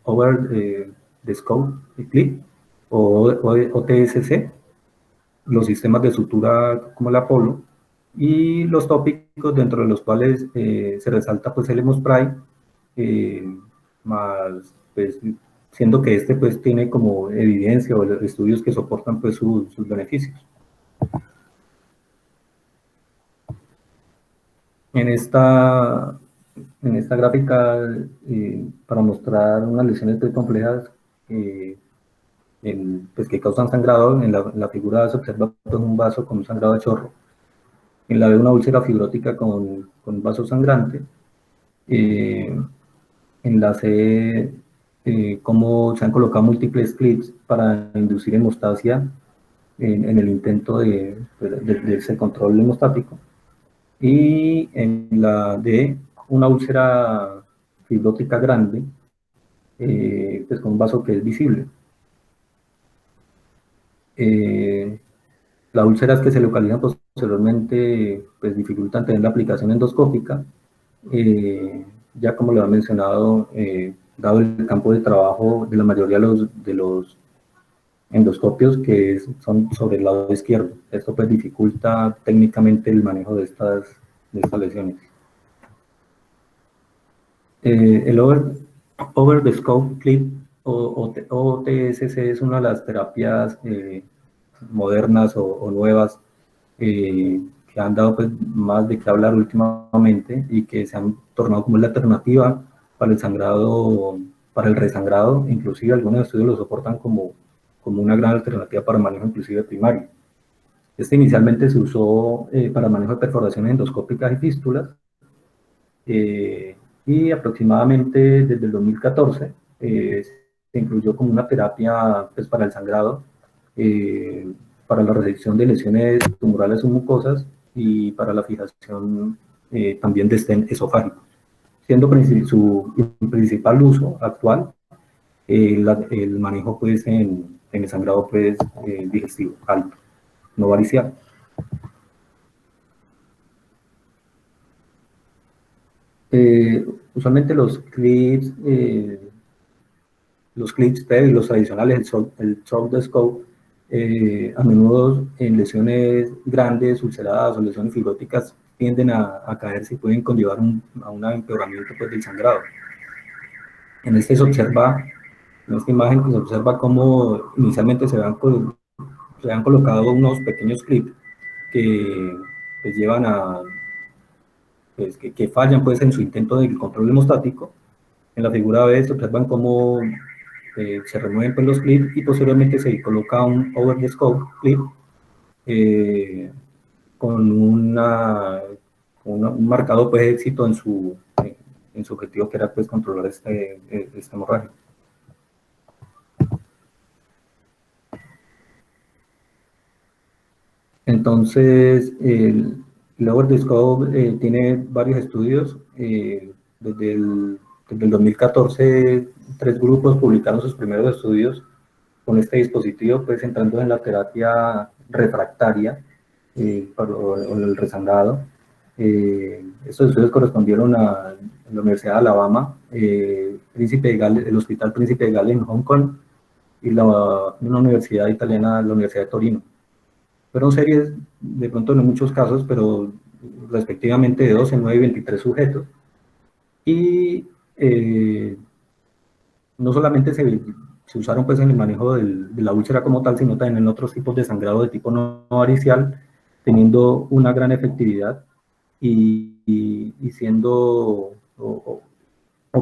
over the scope clip o TSC, los sistemas de sutura como el Apolo, y los tópicos dentro de los cuales se resalta pues el hemospray, más pues siendo que este pues tiene como evidencia o estudios que soportan pues sus beneficios. En esta, en esta gráfica, para mostrar unas lesiones muy complejas pues que causan sangrado, en la figura se observa pues, un vaso con un sangrado a chorro, en la de una úlcera fibrótica con un vaso sangrante, eh, en la C cómo se han colocado múltiples clips para inducir hemostasia en el intento de ese control hemostático, y en la D una úlcera fibrótica grande, pues con un vaso que es visible. Las úlceras que se localizan posteriormente pues dificultan tener la aplicación endoscópica, ya como lo ha mencionado, dado el campo de trabajo de la mayoría de los endoscopios que son sobre el lado izquierdo. Esto pues dificulta técnicamente el manejo de estas lesiones. El over the scope clip o OTSC es una de las terapias modernas o nuevas que han dado pues, más de qué hablar últimamente y que se han tornado como la alternativa para el sangrado, para el resangrado. Inclusive algunos estudios lo soportan como una gran alternativa para manejo inclusive primario. Este inicialmente se usó para manejo de perforaciones endoscópicas y fístulas, y aproximadamente desde el 2014 se incluyó como una terapia pues, para el sangrado, para la resección de lesiones tumorales o mucosas y para la fijación también de stent esofágico, siendo su principal uso actual el manejo pues, en el sangrado pues, digestivo alto, no varicial. Usualmente los clips PEG, los tradicionales, el shock de scope, a menudo en lesiones grandes, ulceradas o lesiones fibróticas tienden a caerse y pueden conllevar a un empeoramiento pues, del sangrado. En esta imagen se observa cómo inicialmente se han colocado unos pequeños clips que pues, llevan a pues, que fallan pues, en su intento de control hemostático. En la figura B se observan cómo se remueven pues, los clips y posteriormente se coloca un over the scope clip con un marcado pues, éxito en su objetivo, que era pues, controlar este hemorragia. Entonces, el over the scope tiene varios estudios. Desde el 2014, 3 grupos publicaron sus primeros estudios con este dispositivo, pues entrando en la terapia refractaria para el resangrado. Estos estudios correspondieron a la Universidad de Alabama, el Hospital Príncipe de Gales en Hong Kong y una universidad italiana, la Universidad de Torino. Fueron series, de pronto no en muchos casos, pero respectivamente de 12, 9 y 23 sujetos. Y no solamente se usaron pues, en el manejo de la úlcera como tal, sino también en otros tipos de sangrado de tipo no varicial, teniendo una gran efectividad y siendo o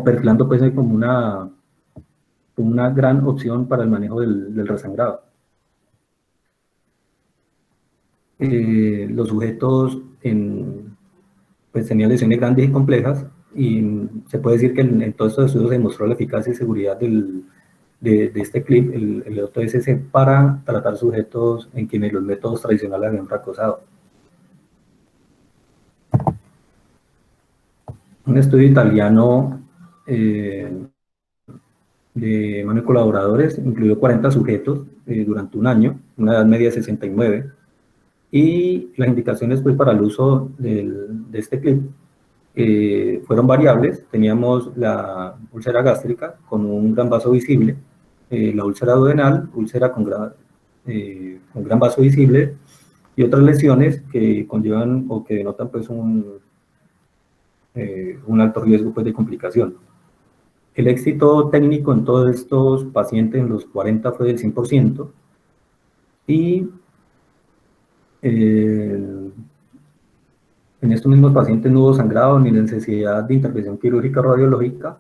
perfilando pues, como una gran opción para el manejo del resangrado. Los sujetos pues, tenían lesiones grandes y complejas, y se puede decir que en todos estos estudios se demostró la eficacia y seguridad de este clip, el OTSC, para tratar sujetos en quienes los métodos tradicionales habían fracasado. Un estudio italiano de mano de colaboradores incluyó 40 sujetos durante un año, una edad media de 69, y las indicaciones pues, para el uso de este clip fueron variables. Teníamos la úlcera gástrica con un gran vaso visible, la úlcera duodenal, úlcera un gran vaso visible, y otras lesiones que conllevan o que denotan pues un alto riesgo pues, de complicación. El éxito técnico en todos estos pacientes en los 40 fue del 100%, y en estos mismos pacientes no hubo sangrado ni necesidad de intervención quirúrgica o radiológica,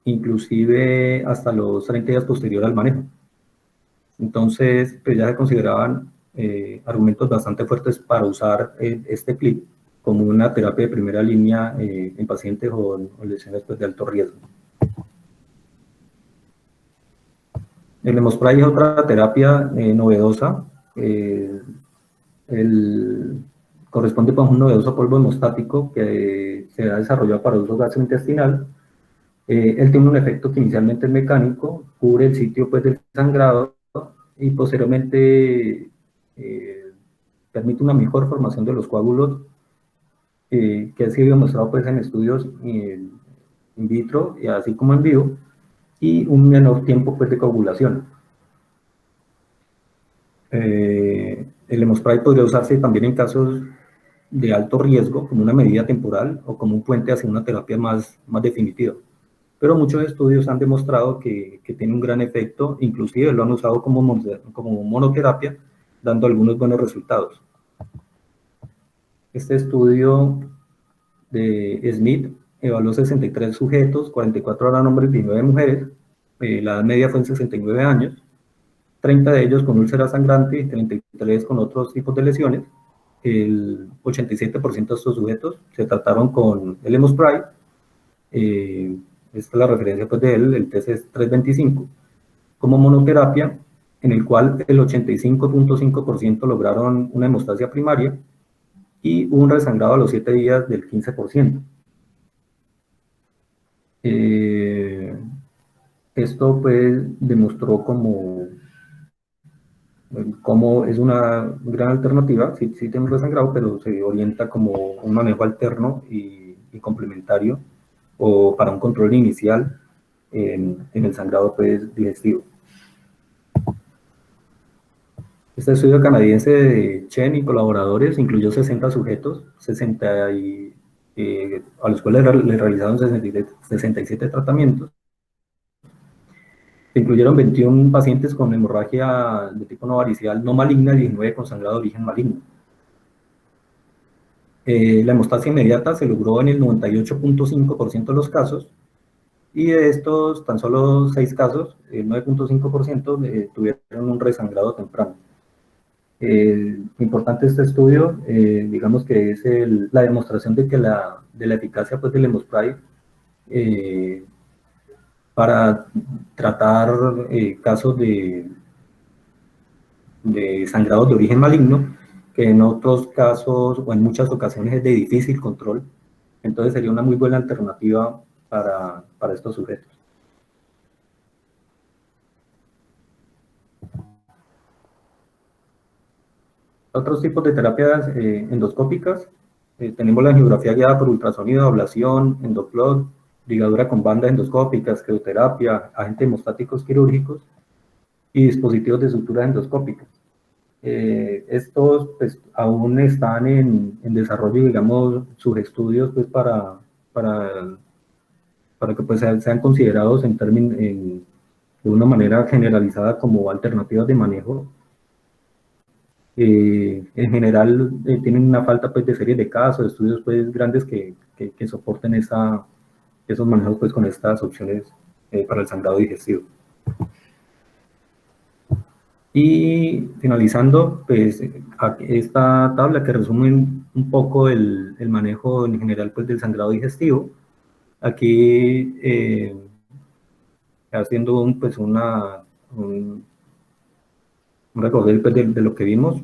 inclusive hasta los 30 días posterior al manejo. Entonces, pues ya se consideraban argumentos bastante fuertes para usar este clip como una terapia de primera línea en pacientes o lesiones pues, de alto riesgo. El Hemospray es otra terapia novedosa. Corresponde pues, a un novedoso polvo hemostático que se ha desarrollado para uso gastrointestinal. Él tiene un efecto que inicialmente es mecánico, cubre el sitio pues, del sangrado y posteriormente permite una mejor formación de los coágulos, que ha sido demostrado pues, en estudios in vitro, y así como en vivo, y un menor tiempo pues, de coagulación. El Hemospray podría usarse también en casos de alto riesgo, como una medida temporal o como un puente hacia una terapia más definitiva. Pero muchos estudios han demostrado que tiene un gran efecto, inclusive lo han usado como monoterapia, dando algunos buenos resultados. Este estudio de Smith evaluó 63 sujetos, 44 eran hombres y 19 mujeres, la edad media fue en 69 años, 30 de ellos con úlcera sangrante y 33 con otros tipos de lesiones. El 87% de estos sujetos se trataron con el Hemospray. Esta es la referencia pues, de él, el test es 325, como monoterapia, en el cual el 85.5% lograron una hemostasia primaria y un resangrado a los 7 días del 15%. Esto pues demostró como es una gran alternativa, sí tiene un resangrado, pero se orienta como un manejo alterno y complementario, o para un control inicial en el sangrado pues, digestivo. Este estudio canadiense de Chen y colaboradores incluyó 60 sujetos, 60 a los cuales le realizaron 67 tratamientos. Se incluyeron 21 pacientes con hemorragia de tipo no varicial no maligna y 19 con sangrado de origen maligno. La hemostasia inmediata se logró en el 98.5% de los casos, y de estos, tan solo 6 casos, el 9.5% tuvieron un resangrado temprano. Importante este estudio, digamos que es la demostración de la eficacia pues, del Hemospray para tratar casos de sangrados de origen maligno, que en otros casos o en muchas ocasiones es de difícil control. Entonces sería una muy buena alternativa para estos sujetos. Otros tipos de terapias endoscópicas, tenemos la angiografía guiada por ultrasonido, ablación, Endoplot, ligadura con bandas endoscópicas, crioterapia, agentes hemostáticos quirúrgicos y dispositivos de sutura endoscópicas. Estos pues, aún están en desarrollo, digamos, sus estudios pues, para que pues, sean considerados de una manera generalizada como alternativas de manejo. En general tienen una falta pues, de series de casos, estudios pues, grandes que soporten esos manejos pues, con estas opciones para el sangrado digestivo. Y finalizando, pues esta tabla que resume un poco el manejo en general pues, del sangrado digestivo. Aquí haciendo un recorrido pues, de lo que vimos,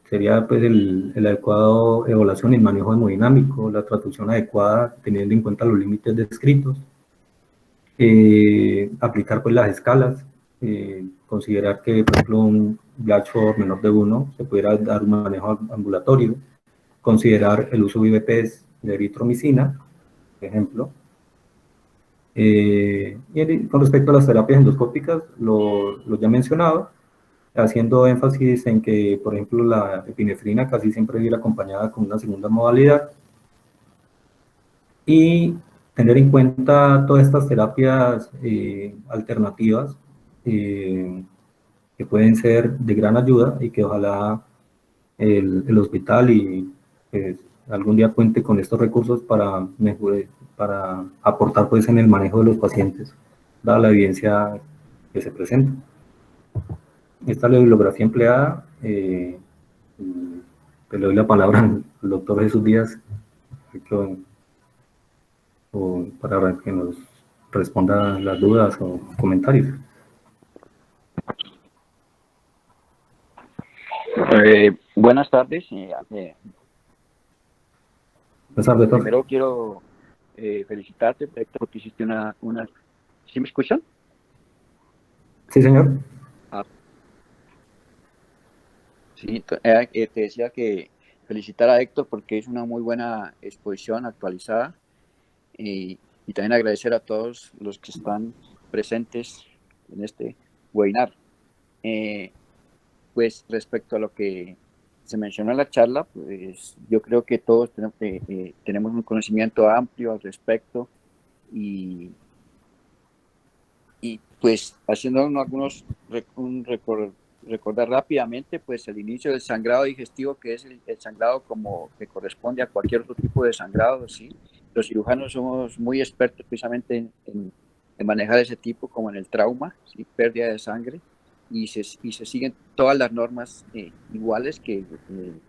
sería pues, el adecuado evaluación y manejo hemodinámico, la transfusión adecuada teniendo en cuenta los límites descritos, aplicar pues, las escalas, considerar que por ejemplo un Blatchford menor de 1 se pudiera dar un manejo ambulatorio, considerar el uso de IVPs de eritromicina, por ejemplo, Con respecto a las terapias endoscópicas, lo ya mencionado, haciendo énfasis en que, por ejemplo, la epinefrina casi siempre viene acompañada con una segunda modalidad, y tener en cuenta todas estas terapias alternativas que pueden ser de gran ayuda y que ojalá el hospital y pues, algún día cuente con estos recursos para aportar pues en el manejo de los pacientes, dada la evidencia que se presenta. Esta es la bibliografía empleada. Le doy la palabra al doctor Jesús Díaz para que nos responda las dudas o comentarios. Buenas tardes. Buenas tardes, doctor. Primero quiero felicitarte porque hiciste una... ¿Sí me escuchan? Sí, señor. Sí, te decía que felicitar a Héctor porque es una muy buena exposición actualizada y también agradecer a todos los que están presentes en este webinar. Pues respecto a lo que se mencionó en la charla, pues yo creo que todos tenemos un conocimiento amplio al respecto y pues haciendo recordar rápidamente, pues el inicio del sangrado digestivo, que es el sangrado como que corresponde a cualquier otro tipo de sangrado, ¿sí? Los cirujanos somos muy expertos precisamente en manejar ese tipo, como en el trauma, ¿sí? Pérdida de sangre, y se siguen todas las normas iguales que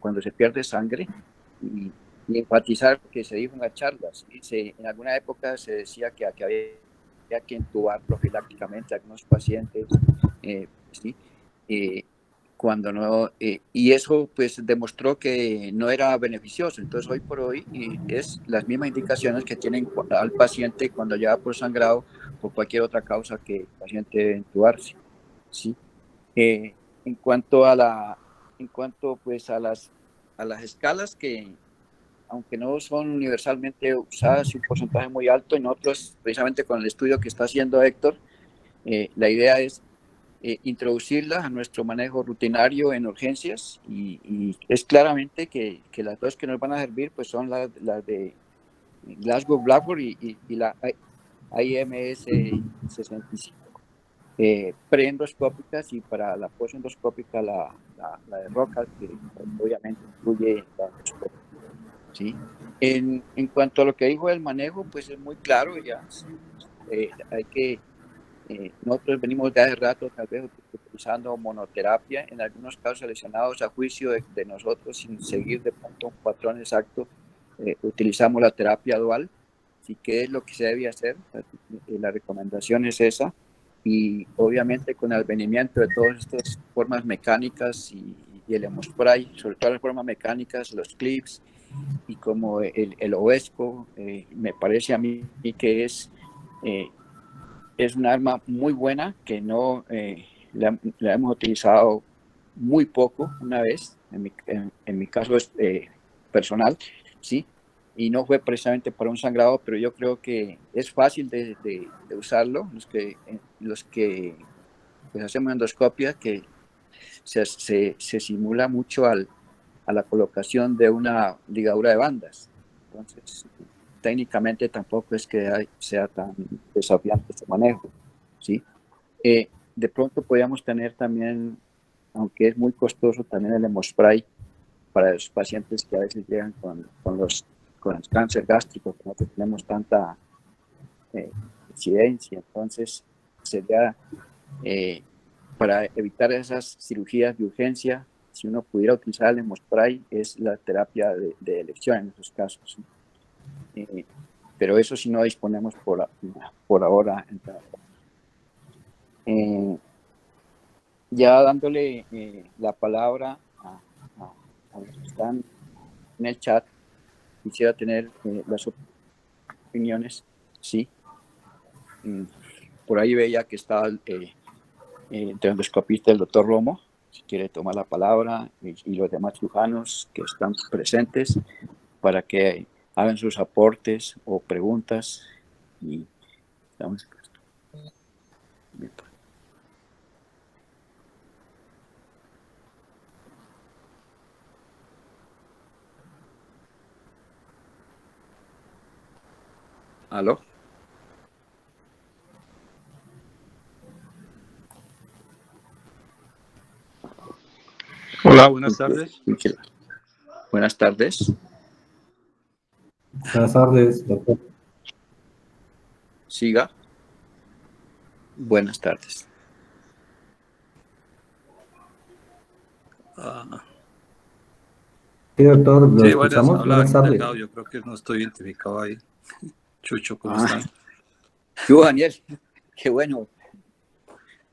cuando se pierde sangre, y enfatizar lo que se dijo en la charla, ¿sí? En alguna época se decía que había que intubar profilácticamente a algunos pacientes, ¿sí? Eh, cuando no, y eso pues demostró que no era beneficioso. Entonces hoy por hoy es las mismas indicaciones que tienen al paciente cuando lleva por sangrado por cualquier otra causa que el paciente debe intubarse, ¿sí? Eh, en cuanto a pues a las escalas que aunque no son universalmente usadas y un porcentaje muy alto en otros, precisamente con el estudio que está haciendo Héctor, la idea es introducirlas a nuestro manejo rutinario en urgencias y es claramente que las dos que nos van a servir pues son las de Glasgow Blackboard y la IMS 65. Preendoscópicas y para la posendoscópica la de Roca, que obviamente incluye la endoscopia, ¿sí? En cuanto a lo que dijo del manejo, pues es muy claro ya. Hay que nosotros venimos de hace rato tal vez utilizando monoterapia, en algunos casos seleccionados a juicio de nosotros sin seguir de pronto un patrón exacto. Utilizamos la terapia dual, sí, que es lo que se debe hacer. La recomendación es esa, y obviamente con el advenimiento de todas estas formas mecánicas y el hemospray, sobre todo las formas mecánicas, los clips y como el OESCO, me parece a mí que es un arma muy buena que no la hemos utilizado muy poco, una vez, en mi caso es personal, ¿sí? Y no fue precisamente para un sangrado, pero yo creo que es fácil de usarlo. Los que pues, hacemos endoscopia, que se simula mucho a la colocación de una ligadura de bandas. Entonces, técnicamente tampoco es que sea tan desafiante su manejo, ¿sí? De pronto podríamos tener también, aunque es muy costoso, también el hemospray para los pacientes que a veces llegan con el cáncer gástrico, que no tenemos tanta incidencia. Entonces, sería para evitar esas cirugías de urgencia, si uno pudiera utilizar el hemospray, es la terapia de elección en esos casos. Pero eso sí no disponemos por ahora. Ya dándole la palabra a los que están en el chat, quisiera tener las opiniones. Sí. Por ahí veía que estaba entre los copistas el doctor Romo, si quiere tomar la palabra, y los demás cirujanos que están presentes para que hagan sus aportes o preguntas. Y ¿Aló? Hola, buenas tardes. Buenas tardes. Buenas tardes, doctor. Siga. Buenas tardes. Sí, doctor, lo Sí, buenas, escuchamos. habla Buenas Daniel tardes. Delgado, yo creo que no estoy identificado ahí. Chucho, ¿cómo están? Yo, Daniel, qué bueno.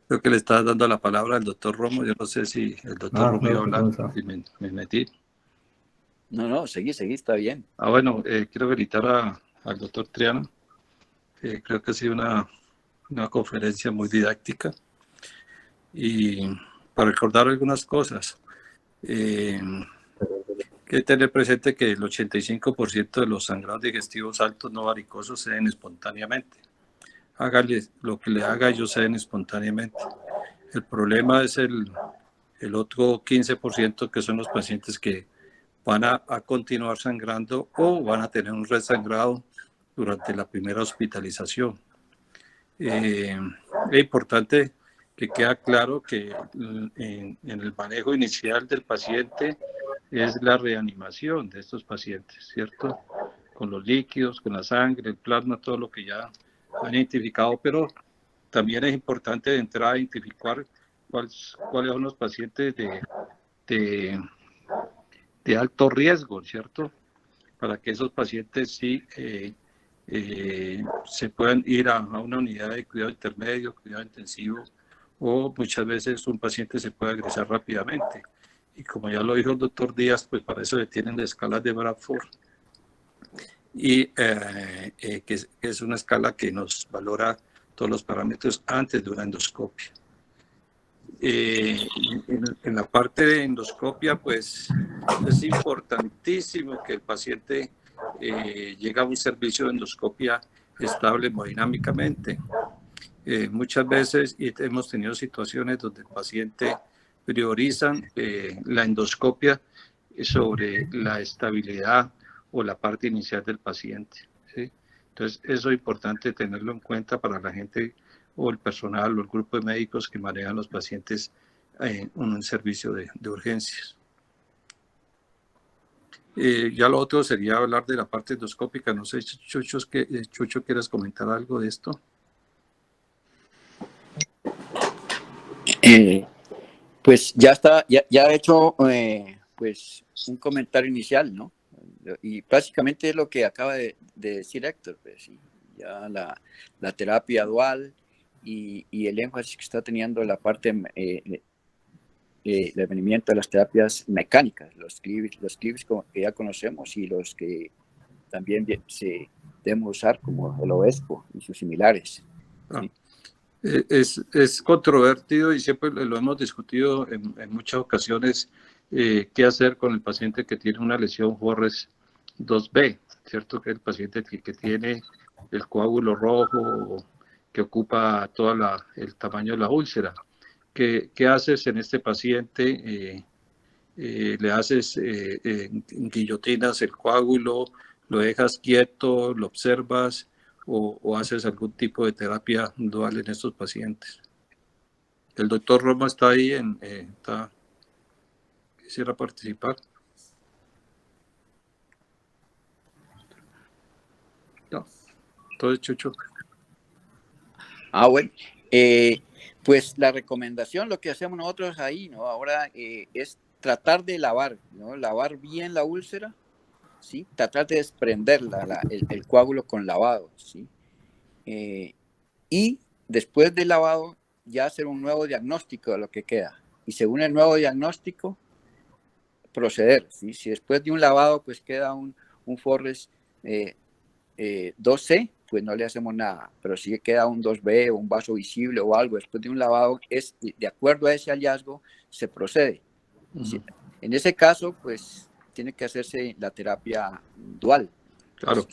Creo que le estás dando la palabra al doctor Romo, yo no sé si el doctor Romo iba a No, hablar, ¿cómo está? si me metí. No, seguí, está bien. Bueno, quiero felicitar al doctor Triano, creo que ha sido una conferencia muy didáctica y para recordar algunas cosas. Hay que tener presente que el 85% de los sangrados digestivos altos no varicosos se den espontáneamente. Hágale lo que le haga, ellos se den espontáneamente. El problema es el otro 15% que son los pacientes que van a continuar sangrando o van a tener un resangrado durante la primera hospitalización. Es importante que quede claro que en el manejo inicial del paciente es la reanimación de estos pacientes, ¿cierto? Con los líquidos, con la sangre, el plasma, todo lo que ya han identificado, pero también es importante de entrada identificar cuáles son los pacientes de, de alto riesgo, ¿cierto? Para que esos pacientes sí se puedan ir a una unidad de cuidado intermedio, cuidado intensivo, o muchas veces un paciente se puede agresar rápidamente. Y como ya lo dijo el doctor Díaz, pues para eso le tienen la escala de Bradford, y que es una escala que nos valora todos los parámetros antes de una endoscopia. En la parte de endoscopia, pues es importantísimo que el paciente llegue a un servicio de endoscopia estable hemodinámicamente. Muchas veces hemos tenido situaciones donde el paciente priorizan la endoscopia sobre la estabilidad o la parte inicial del paciente, ¿sí? Entonces, eso es importante tenerlo en cuenta para la gente o el personal o el grupo de médicos que manejan los pacientes en un servicio de urgencias. Ya lo otro sería hablar de la parte endoscópica. No sé, Chucho, ¿quieres comentar algo de esto? Pues ya está, ya he hecho pues un comentario inicial, ¿no? Y básicamente es lo que acaba de decir Héctor, pues, ¿sí? Ya la terapia dual y el énfasis que está teniendo la parte el venimiento de las terapias mecánicas, los clips que ya conocemos y los que también se deben usar como el OESCO y sus similares. ¿Sí? Es controvertido y siempre lo hemos discutido en muchas ocasiones, qué hacer con el paciente que tiene una lesión Forrest 2B, ¿cierto? Que es el paciente que tiene el coágulo rojo, que ocupa todo el tamaño de la úlcera. ¿Qué haces en este paciente? Le haces guillotinas el coágulo, lo dejas quieto, lo observas o haces algún tipo de terapia dual en estos pacientes. El doctor Roma está ahí, quisiera participar. No, entonces Chucho. Bueno, pues la recomendación, lo que hacemos nosotros ahí, ¿no? Ahora es tratar de lavar, ¿no? Lavar bien la úlcera, ¿sí? Tratar de desprender el coágulo con lavado, ¿sí? Y después del lavado, ya hacer un nuevo diagnóstico de lo que queda. Y según el nuevo diagnóstico, proceder, ¿sí? Si después de un lavado, pues queda un Forrest 2C, pues no le hacemos nada, pero si queda un 2B o un vaso visible o algo después de un lavado, es de acuerdo a ese hallazgo, se procede. En ese caso, pues tiene que hacerse la terapia dual, Claro,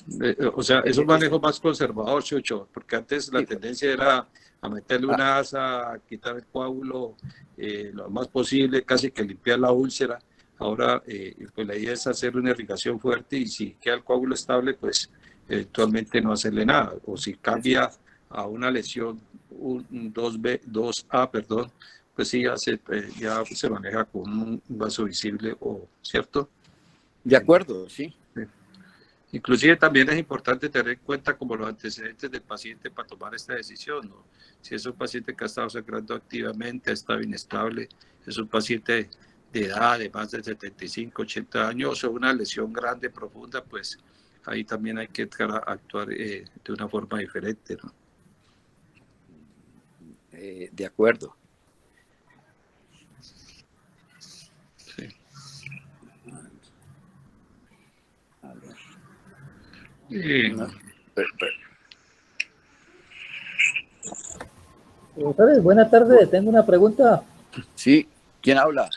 o sea, es un manejo más conservador, Chucho, porque antes la tendencia era a meterle una asa, a quitar el coágulo lo más posible, casi que limpiar la úlcera. Ahora, pues la idea es hacer una irrigación fuerte y si queda el coágulo estable, pues eventualmente no hacerle nada. O si cambia a una lesión 2B, 2A, perdón, pues sí, ya se maneja con un vaso visible, ¿cierto? De acuerdo, sí. Inclusive también es importante tener en cuenta como los antecedentes del paciente para tomar esta decisión, ¿no? Si es un paciente que ha estado sangrando activamente, ha estado inestable, es un paciente de edad de más de 75, 80 años o una lesión grande, profunda, pues ahí también hay que actuar de una forma diferente, ¿no? De acuerdo. Sí. A ver. No. Profesores, buenas tardes. Tengo una pregunta. Sí, ¿quién habla?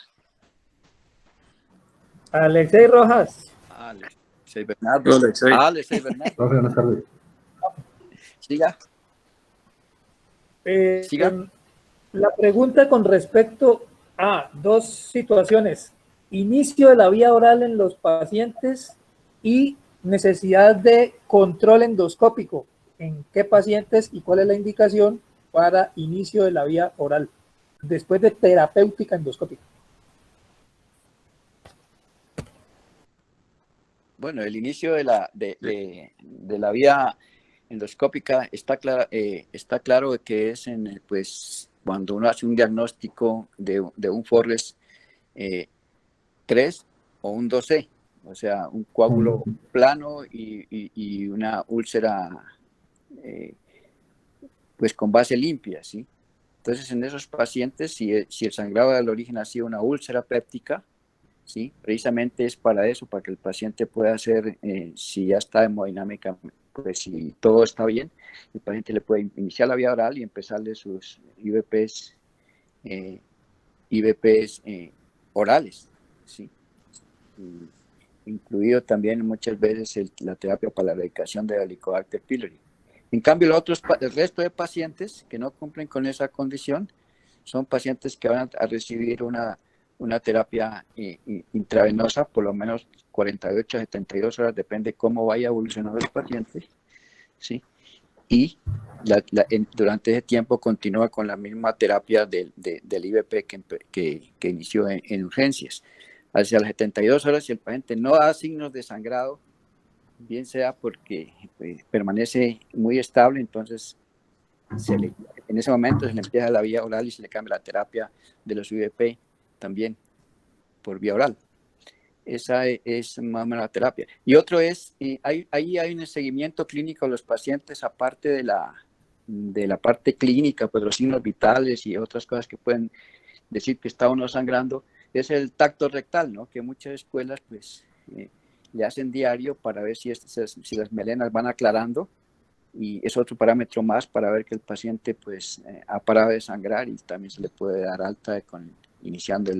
Alexei Rojas. Alexei Bernardo. Alexei. Alexei Bernardo. Profe, buenas tardes. Siga. Siga. La pregunta con respecto a dos situaciones. Inicio de la vía oral en los pacientes y necesidad de control endoscópico. ¿En qué pacientes y cuál es la indicación para inicio de la vía oral después de terapéutica endoscópica? Bueno, el inicio de la vía endoscópica está claro que es pues, cuando uno hace un diagnóstico de un Forres 3 o un 2C, o sea, un coágulo plano y una úlcera pues con base limpia, ¿sí? Entonces, en esos pacientes, si el sangrado del origen ha sido una úlcera péptica, ¿sí? Precisamente es para eso, para que el paciente pueda hacer, si ya está hemodinámica, pues si todo está bien, el paciente le puede iniciar la vía oral y empezarle sus IVPs, orales, ¿sí? Incluido también muchas veces la terapia para la erradicación de Helicobacter pylori. En cambio, el resto de pacientes que no cumplen con esa condición son pacientes que van a recibir una terapia intravenosa por lo menos 48 a 72 horas, depende cómo vaya evolucionando el paciente, ¿sí? Y durante ese tiempo continúa con la misma terapia del IVP que inició en urgencias. Hacia las 72 horas, si el paciente no da signos de sangrado, bien sea porque permanece muy estable, entonces en ese momento se le empieza la vía oral y se le cambia la terapia de los IVP también por vía oral. Esa es más o menos la terapia. Y otro es, ahí hay un seguimiento clínico de los pacientes, aparte de la parte clínica, pues los signos vitales y otras cosas que pueden decir que está uno sangrando, es el tacto rectal, ¿no? Que muchas escuelas pues le hacen diario para ver si las melenas van aclarando, y es otro parámetro más para ver que el paciente pues ha parado de sangrar, y también se le puede dar alta iniciando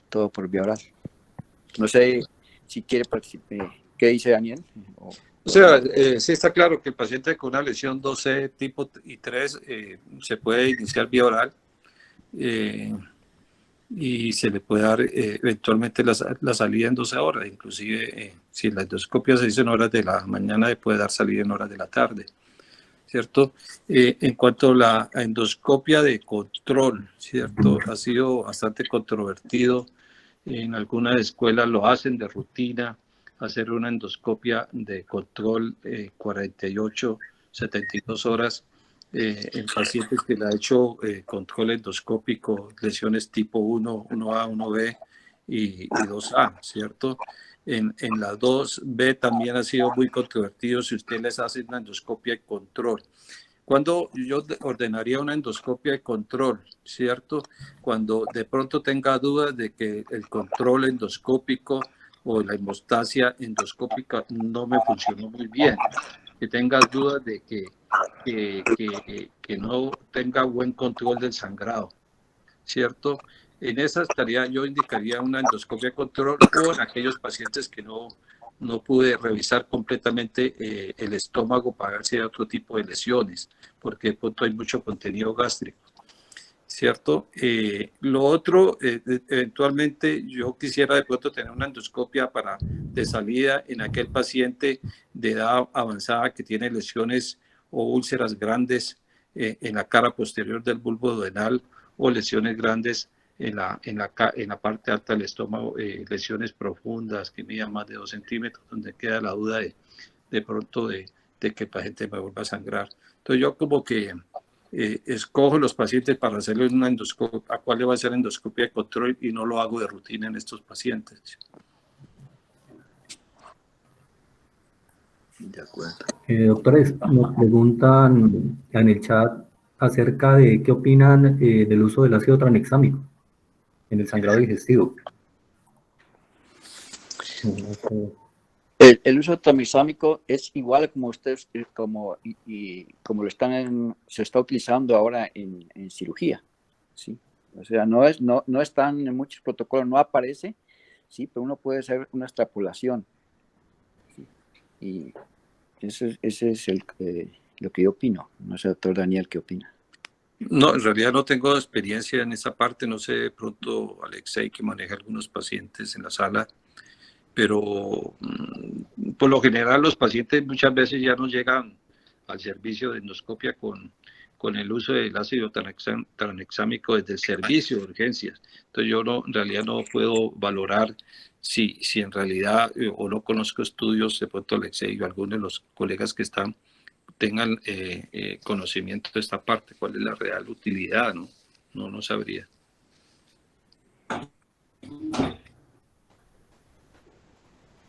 todo por vía oral. No sé si quiere participar. ¿Qué dice Daniel? O sea, sí está claro que el paciente con una lesión 2C tipo y 3 se puede iniciar vía oral y se le puede dar eventualmente la salida en 12 horas. Inclusive, si la endoscopia se hizo en horas de la mañana, le puede dar salida en horas de la tarde, ¿cierto? En cuanto a la endoscopia de control, ¿cierto? Ha sido bastante controvertido. En algunas escuelas lo hacen de rutina, hacer una endoscopia de control 48, 72 horas en pacientes que le ha hecho control endoscópico, lesiones tipo 1, 1A, 1B y 2A, ¿cierto? En las 2B también ha sido muy controvertido si usted les hace una endoscopia de control. Cuando yo ordenaría una endoscopia de control, ¿cierto? Cuando de pronto tenga dudas de que el control endoscópico o la hemostasia endoscópica no me funcionó muy bien, que tengas dudas de que no tenga buen control del sangrado, ¿cierto? En esa yo indicaría una endoscopia de control, o en aquellos pacientes que no no pude revisar completamente el estómago para ver si hay otro tipo de lesiones, porque de pronto hay mucho contenido gástrico, ¿cierto? Lo otro, eventualmente yo quisiera de pronto tener una endoscopia de salida en aquel paciente de edad avanzada que tiene lesiones o úlceras grandes en la cara posterior del bulbo duodenal o lesiones grandes en la parte alta del estómago, lesiones profundas que midan más de 2 centímetros, donde queda la duda de pronto de que el paciente me vuelva a sangrar. Entonces yo como que escojo los pacientes para hacerle una endoscopia, a cuál le va a hacer endoscopia de control y no lo hago de rutina en estos pacientes. De acuerdo. Doctores, nos preguntan en el chat acerca de qué opinan del uso del ácido tranexámico en el sangrado digestivo. El uso tranexámico es igual como ustedes, como lo se está utilizando ahora en cirugía, ¿sí? O sea, no están en muchos protocolos, no aparece, sí, pero uno puede hacer una extrapolación, ¿sí? Y ese es lo que yo opino. No sé, doctor Daniel, ¿qué opina? No, en realidad no tengo experiencia en esa parte, no sé, de pronto Alexei, que maneja algunos pacientes en la sala, pero por lo general los pacientes muchas veces ya no llegan al servicio de endoscopia con el uso del ácido tranexámico desde el servicio de urgencias. Entonces yo en realidad no puedo valorar si en realidad, o no conozco estudios, de pronto Alexei o algunos de los colegas que tengan conocimiento de esta parte, cuál es la real utilidad, ¿no? No sabría.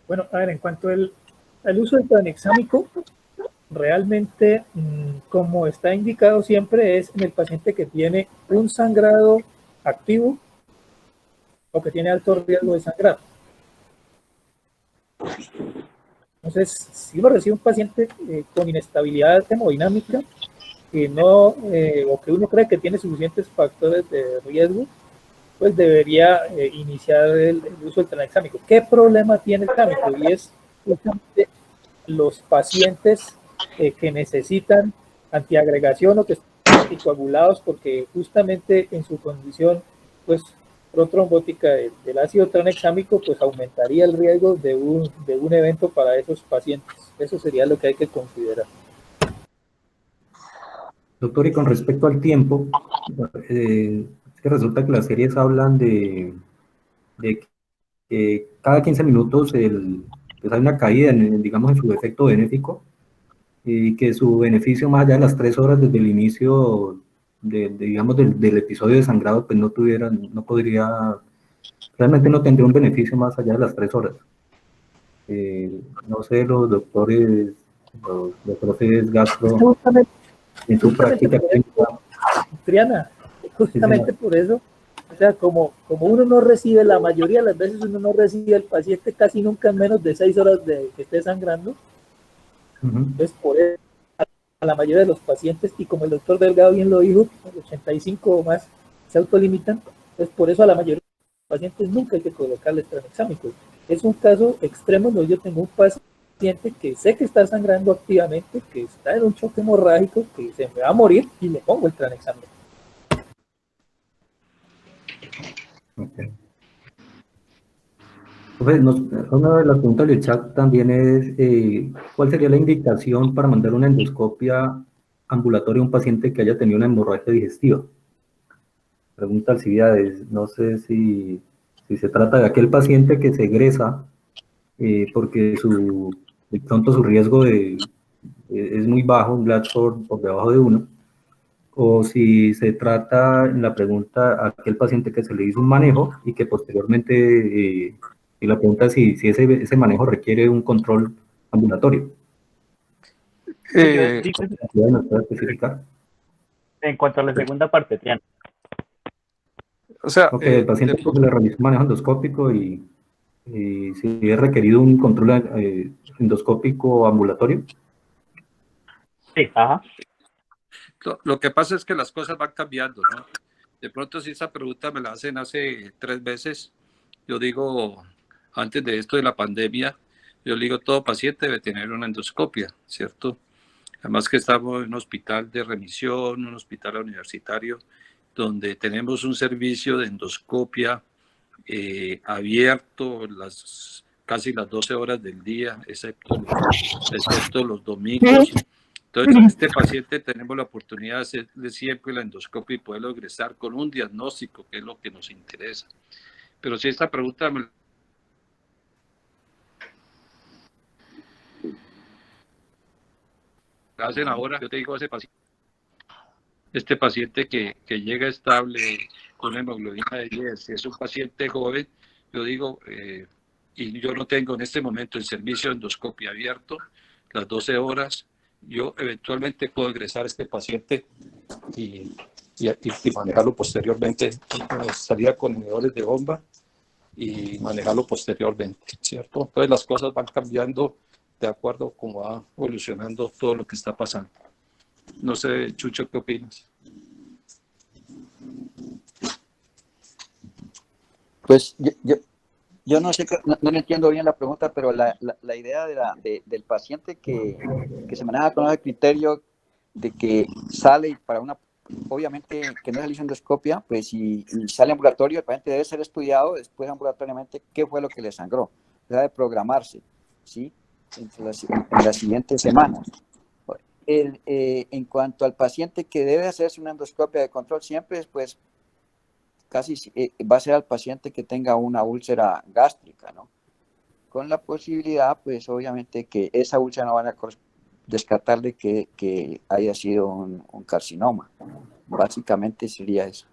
Bueno, a ver, en cuanto al uso del tranexámico, realmente, como está indicado siempre, es en el paciente que tiene un sangrado activo o que tiene alto riesgo de sangrado. Entonces, si uno recibe un paciente con inestabilidad hemodinámica o que uno cree que tiene suficientes factores de riesgo, pues debería iniciar el uso del tranexámico. ¿Qué problema tiene el tranexámico? Y es justamente los pacientes que necesitan antiagregación o que están anticoagulados porque justamente en su condición pues protrombótica del ácido tranexámico pues aumentaría el riesgo de un evento para esos pacientes. Eso sería lo que hay que considerar. Doctor, y con respecto al tiempo, que resulta que las series hablan de que cada 15 minutos pues hay una caída, digamos, en su efecto benéfico, y que su beneficio más allá de las 3 horas desde el inicio digamos, del episodio de sangrado, pues realmente no tendría un beneficio más allá de las 3 horas. No sé, los profes gastro, en su práctica clínica. Triana, justamente por eso, o sea, como uno no recibe, la mayoría de las veces uno no recibe el paciente casi nunca en menos de 6 horas de que esté sangrando. Entonces, por eso, a la mayoría de los pacientes, y como el doctor Delgado bien lo dijo, el 85 o más se autolimitan, entonces por eso a la mayoría de los pacientes nunca hay que colocarles tranexámicos. Es un caso extremo donde yo tengo un paciente que sé que está sangrando activamente, que está en un choque hemorrágico, que se me va a morir y le pongo el tranexámico. Okay. Pues una de las preguntas del chat también es, ¿cuál sería la indicación para mandar una endoscopia ambulatoria a un paciente que haya tenido una hemorragia digestiva? Pregunta Alcibiades, no sé si se trata de aquel paciente que se egresa porque de pronto su riesgo es muy bajo, un Gladstone por debajo de 1, o si se trata, en la pregunta, a aquel paciente que se le hizo un manejo y que posteriormente, y la pregunta es si ese manejo requiere un control ambulatorio. ¿Nos puede especificar? En cuanto a la segunda parte, Triana. O sea, Ok, el paciente que se le realizó un manejo endoscópico y si es requerido un control endoscópico ambulatorio. Sí, ajá. Lo que pasa es que las cosas van cambiando, ¿no? De pronto, si esa pregunta me la hacen hace 3 meses, yo digo, antes de esto de la pandemia, Yo le digo, todo paciente debe tener una endoscopia, ¿cierto? Además que estamos en un hospital de remisión, un hospital universitario, donde tenemos un servicio de endoscopia abierto casi las 12 horas del día, excepto los domingos. Entonces, este paciente tenemos la oportunidad de hacerle siempre la endoscopia y poderlo ingresar con un diagnóstico, que es lo que nos interesa. Pero si esta pregunta me la hacen ahora, yo te digo a este paciente que llega estable con hemoglobina de 10, si es un paciente joven, yo digo, y yo no tengo en este momento el servicio de endoscopia abierto, las 12 horas, yo eventualmente puedo ingresar a este paciente y manejarlo posteriormente, salida con inhibidores de bomba y manejarlo posteriormente, ¿cierto? Entonces las cosas van cambiando de acuerdo a cómo va evolucionando todo lo que está pasando. No sé, Chucho, ¿qué opinas? Pues yo no sé, no le entiendo bien la pregunta, pero la idea del paciente que se maneja con el criterio de que sale para una, obviamente que no es endoscopia, pues y sale ambulatorio, el paciente debe ser estudiado después ambulatoriamente qué fue lo que le sangró. Debe programarse, ¿sí? En las siguientes semanas. En cuanto al paciente que debe hacerse una endoscopia de control, siempre pues casi va a ser al paciente que tenga una úlcera gástrica, ¿no? Con la posibilidad, pues obviamente que esa úlcera no van a descartar de que haya sido un carcinoma. Básicamente sería eso.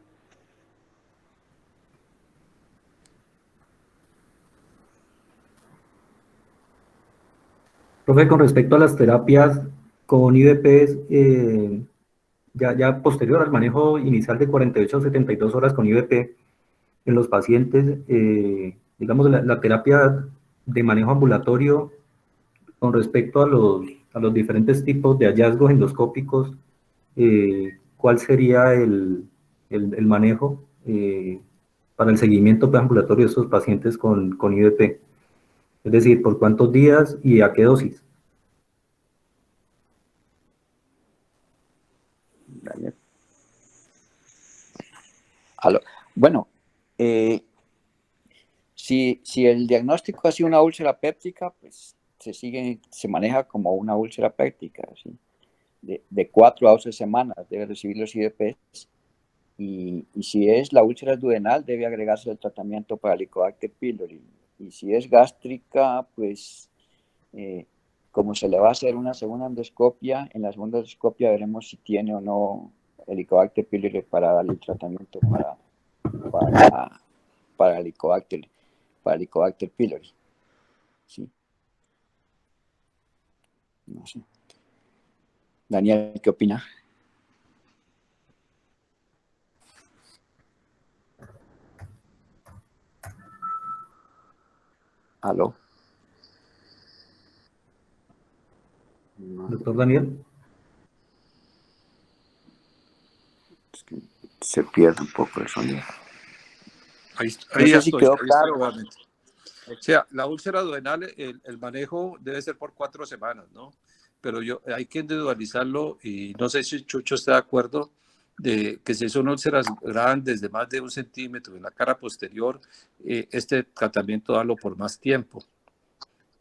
Profe, con respecto a las terapias con IVPs, ya posterior al manejo inicial de 48 a 72 horas con IVP en los pacientes, digamos, la terapia de manejo ambulatorio con respecto a los diferentes tipos de hallazgos endoscópicos, ¿cuál sería el manejo para el seguimiento ambulatorio de estos pacientes con IVP? Es decir, ¿por cuántos días y a qué dosis? Bueno, si el diagnóstico ha sido una úlcera péptica, pues se maneja como una úlcera péptica, ¿sí? De 4 a 12 semanas debe recibir los IVPs. Y si es la úlcera duodenal, debe agregarse el tratamiento para Helicobacter pylori. Y si es gástrica, pues como se le va a hacer una segunda endoscopia, en la segunda endoscopia veremos si tiene o no Helicobacter pylori para darle el tratamiento para Helicobacter pylori. ¿Sí? No sé. Daniel, ¿qué opina? ¿Aló? No. Doctor Daniel. Es que se pierde un poco el sonido. Ahí No sé si quedó claro. O sea, la úlcera duodenal, el manejo debe ser por 4 semanas, ¿no? Pero hay que individualizarlo y no sé si Chucho está de acuerdo de que si son úlceras grandes de más de 1 centímetro en la cara posterior, este tratamiento darlo por más tiempo,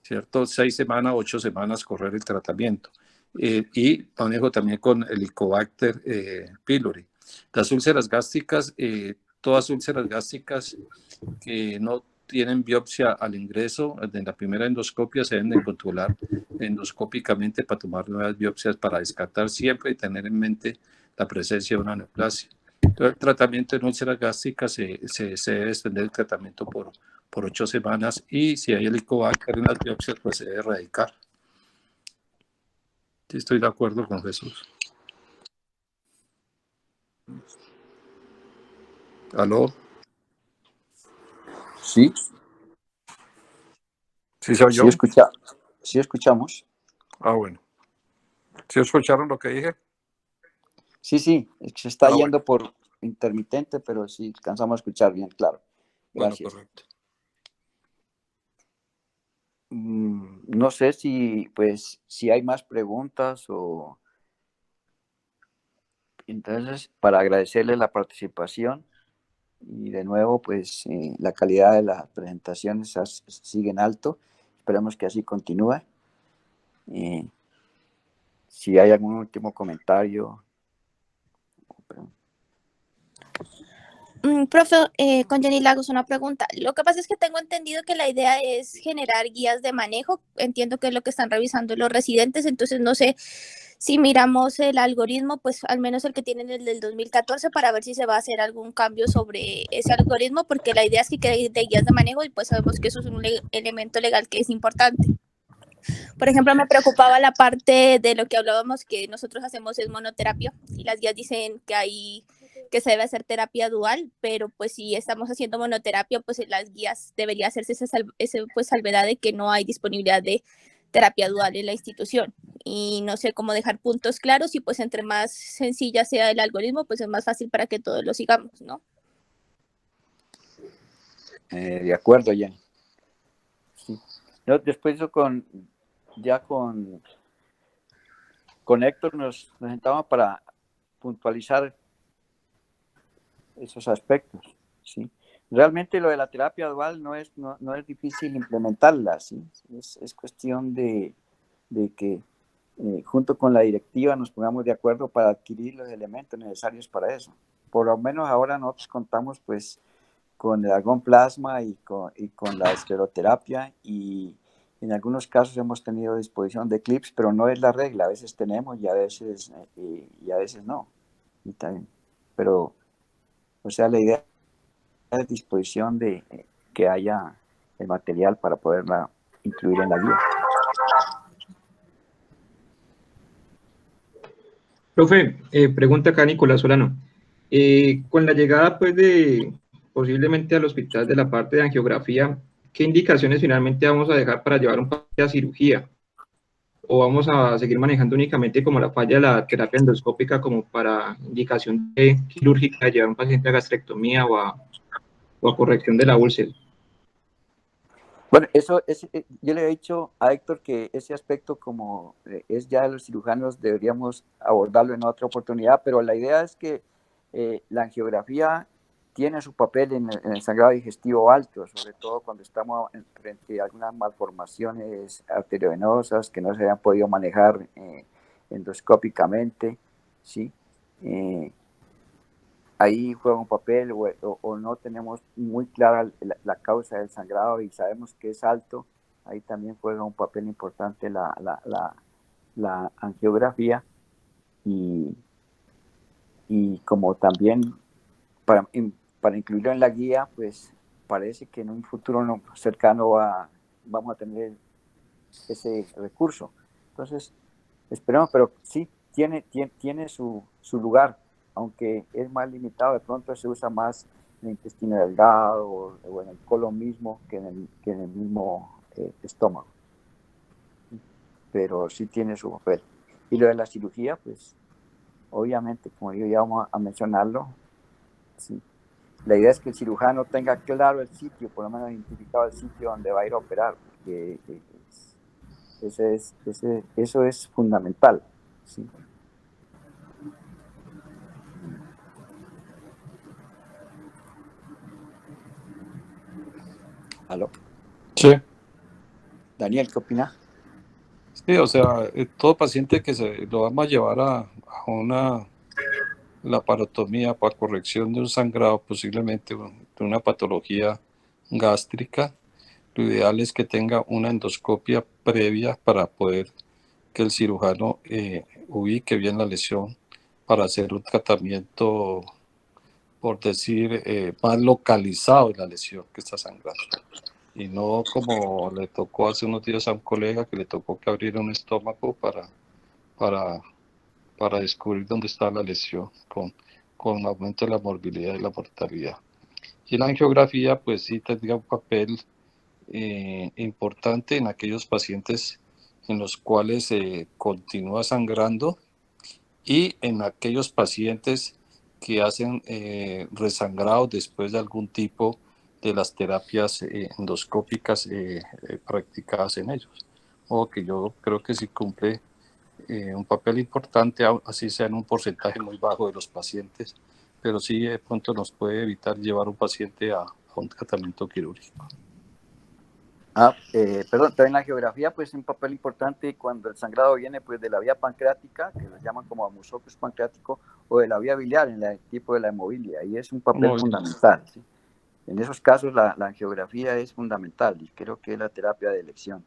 ¿cierto? 6 semanas, 8 semanas correr el tratamiento. Y manejo también con Helicobacter pylori. Las úlceras gástricas, todas úlceras gástricas que no tienen biopsia al ingreso de la primera endoscopia se deben de controlar endoscópicamente para tomar nuevas biopsias para descartar siempre y tener en mente la presencia de una neoplasia. Entonces, el tratamiento en úlceras gástricas se debe extender el tratamiento por 8 semanas y si hay helicobacter en las biopsias, pues se debe erradicar. Sí, estoy de acuerdo con Jesús. ¿Aló? Sí. ¿Sí se oyó? Sí escuchamos. Ah, bueno. ¿Sí escucharon lo que dije? Sí, se está yendo bueno. por intermitente, pero sí alcanzamos a escuchar bien, claro. Gracias. Bueno, correcto. No sé si, pues, si hay más preguntas o... Entonces, para agradecerle la participación y de nuevo, pues, la calidad de las presentaciones sigue en alto. Esperemos que así continúe. Si hay algún último comentario. Profe, con Jenny Lagos una pregunta. Lo que pasa es que tengo entendido que la idea es generar guías de manejo. Entiendo que es lo que están revisando los residentes, entonces no sé si miramos el algoritmo, pues al menos el que tienen el del 2014 para ver si se va a hacer algún cambio sobre ese algoritmo, porque la idea es que quede de guías de manejo y pues sabemos que eso es un elemento legal que es importante. Por ejemplo, me preocupaba la parte de lo que hablábamos que nosotros hacemos es monoterapia y las guías dicen que se debe hacer terapia dual, pero pues si estamos haciendo monoterapia, pues en las guías debería hacerse ese pues salvedad de que no hay disponibilidad de terapia dual en la institución y no sé cómo dejar puntos claros y pues entre más sencilla sea el algoritmo, pues es más fácil para que todos lo sigamos, ¿no? De acuerdo, Jenny. Sí. No, después con Héctor nos sentamos para puntualizar esos aspectos, ¿sí? Realmente lo de la terapia dual no es difícil implementarla, ¿sí? Es cuestión de que junto con la directiva nos pongamos de acuerdo para adquirir los elementos necesarios para eso. Por lo menos ahora nosotros contamos pues con el argón plasma y con la escleroterapia y en algunos casos hemos tenido disposición de clips, pero no es la regla, a veces tenemos y a veces no. Y también, pero, o sea, la idea es disposición de que haya el material para poderla incluir en la guía. Profe, pregunta acá Nicolás Solano. Con la llegada pues posiblemente al hospital de la parte de angiografía, ¿qué indicaciones finalmente vamos a dejar para llevar un paciente a cirugía? ¿O vamos a seguir manejando únicamente como la falla de la terapia endoscópica como para indicación quirúrgica de llevar un paciente a gastrectomía o a corrección de la úlcera? Bueno, yo le he dicho a Héctor que ese aspecto como es ya de los cirujanos deberíamos abordarlo en otra oportunidad, pero la idea es que la angiografía tiene su papel en el sangrado digestivo alto, sobre todo cuando estamos frente a algunas malformaciones arteriovenosas que no se hayan podido manejar endoscópicamente, ¿sí? Ahí juega un papel o no tenemos muy clara la causa del sangrado y sabemos que es alto, ahí también juega un papel importante la angiografía y como también para incluirlo en la guía, pues parece que en un futuro cercano vamos a tener ese recurso. Entonces, esperemos, pero sí, tiene su lugar, aunque es más limitado, de pronto se usa más en el intestino delgado o en el colon mismo que en el mismo estómago. Pero sí tiene su papel. Y lo de la cirugía, pues, obviamente, como yo ya vamos a mencionarlo, sí. La idea es que el cirujano tenga claro el sitio, por lo menos identificado el sitio donde va a ir a operar, porque eso es fundamental, ¿sí? ¿Aló? Sí. Daniel, ¿qué opina? Sí, o sea, todo paciente que lo vamos a llevar a una laparotomía para corrección de un sangrado, posiblemente de una patología gástrica, lo ideal es que tenga una endoscopia previa para poder que el cirujano ubique bien la lesión para hacer un tratamiento, por decir, más localizado en la lesión que está sangrando. Y no como le tocó hace unos días a un colega que le tocó que abriera un estómago para descubrir dónde está la lesión con aumento de la morbilidad y la mortalidad. Y la angiografía, pues sí tendría un papel importante en aquellos pacientes en los cuales continúa sangrando y en aquellos pacientes que hacen resangrado después de algún tipo de las terapias endoscópicas practicadas en ellos. O que yo creo que sí cumple un papel importante, así sea en un porcentaje muy bajo de los pacientes, pero sí de pronto nos puede evitar llevar un paciente a un tratamiento quirúrgico. Perdón, también la angiografía pues es un papel importante cuando el sangrado viene pues de la vía pancreática, que lo llaman como amusocus pancreático, o de la vía biliar en el tipo de la hemofilia, y es un papel fundamental, ¿sí? En esos casos la angiografía es fundamental y creo que es la terapia de elección.